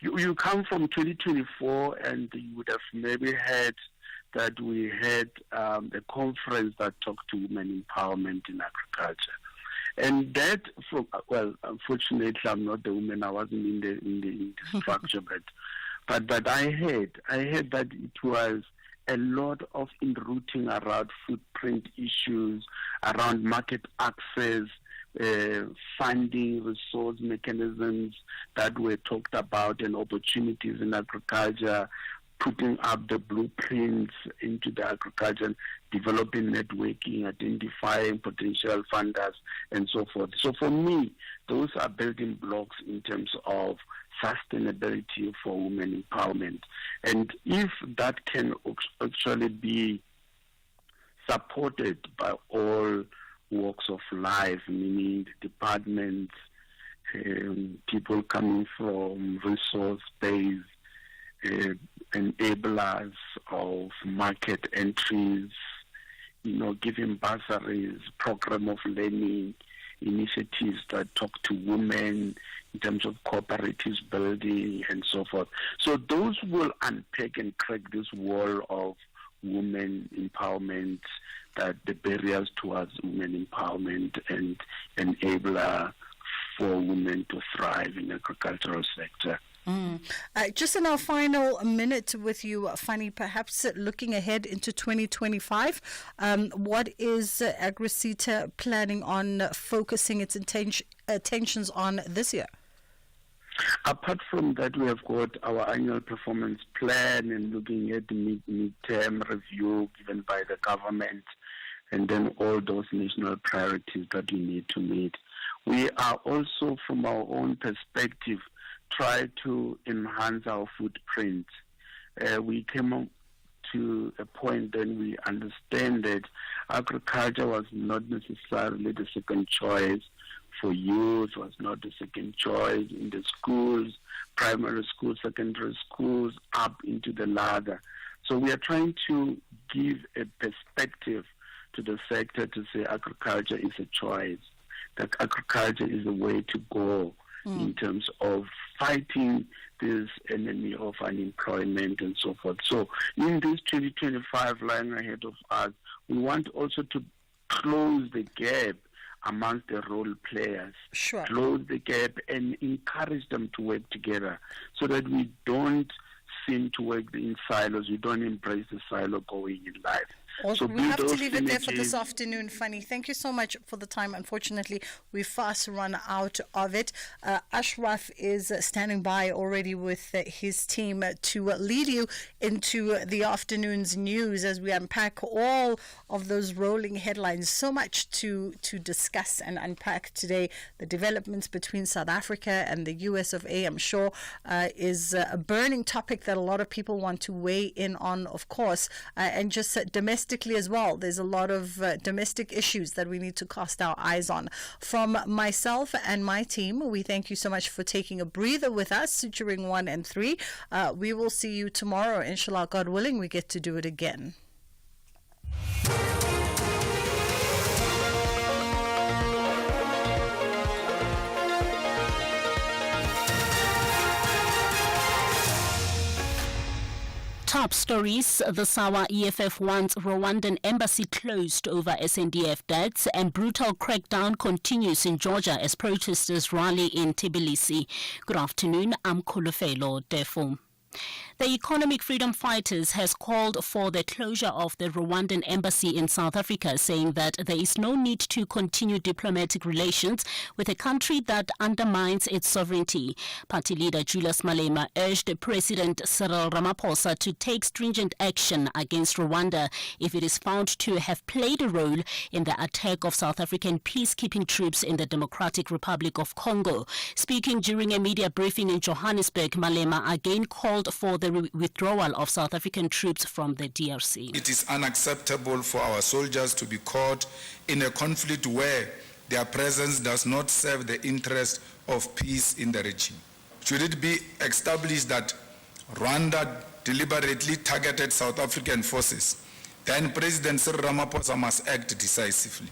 you come from 2024 and you would have maybe heard that we had a conference that talked to women empowerment in agriculture. And that, unfortunately, I'm not the woman. I wasn't in the structure, but I heard that it was a lot of enrooting around footprint issues, around market access, funding, resource mechanisms that were talked about, and opportunities in agriculture, putting up the blueprints into the agriculture, developing networking, identifying potential funders, and so forth. So for me, those are building blocks in terms of sustainability for women empowerment. And if that can actually be supported by all walks of life, meaning the departments, people coming from resource-based enablers of market entries, giving bursaries, program of learning, initiatives that talk to women in terms of cooperatives building and so forth. So those will unpack and crack this wall of women empowerment, that the barriers towards women empowerment and enabler for women to thrive in the agricultural sector. Just in our final minute with you, Fanny, perhaps looking ahead into 2025, what is AgriSeta planning on focusing its attentions on this year? Apart from that, we have got our annual performance plan and looking at the mid-term review given by the government, and then all those national priorities that we need to meet. We are also, from our own perspective, try to enhance our footprint. We came up to a point then we understand that agriculture was not necessarily the second choice for youth, was not the second choice in the schools, primary schools, secondary schools, up into the ladder. So we are trying to give a perspective to the sector to say agriculture is a choice, that agriculture is the way to go in terms of fighting this enemy of unemployment and so forth. So in this 2025 lying ahead of us, we want also to close the gap amongst the role players, close the gap and encourage them to work together so that we don't seem to work in silos, we don't embrace the silo going in life. Also, we have to leave it there for this afternoon, Fanny. Thank you so much for the time. Unfortunately, we fast run out of it. Ashraf is standing by already with his team to lead you into the afternoon's news as we unpack all of those rolling headlines. So much to discuss and unpack today. The developments between South Africa and the US of A, I'm sure, is a burning topic that a lot of people want to weigh in on, of course, and just domestically as well. There's a lot of domestic issues that we need to cast our eyes on. From myself and my team, we thank you so much for taking a breather with us during 1 and 3. We will see you tomorrow. Inshallah, God willing, we get to do it again. Top stories. The SAWA EFF wants Rwandan embassy closed over SNDF debts, and brutal crackdown continues in Georgia as protesters rally in Tbilisi. Good afternoon. I'm Kolofelo Defo. The Economic Freedom Fighters has called for the closure of the Rwandan embassy in South Africa, saying that there is no need to continue diplomatic relations with a country that undermines its sovereignty. Party leader Julius Malema urged President Cyril Ramaphosa to take stringent action against Rwanda if it is found to have played a role in the attack of South African peacekeeping troops in the Democratic Republic of Congo. Speaking during a media briefing in Johannesburg, Malema again called for the withdrawal of South African troops from the DRC. It is unacceptable for our soldiers to be caught in a conflict where their presence does not serve the interest of peace in the region. Should it be established that Rwanda deliberately targeted South African forces, then President Cyril Ramaphosa must act decisively.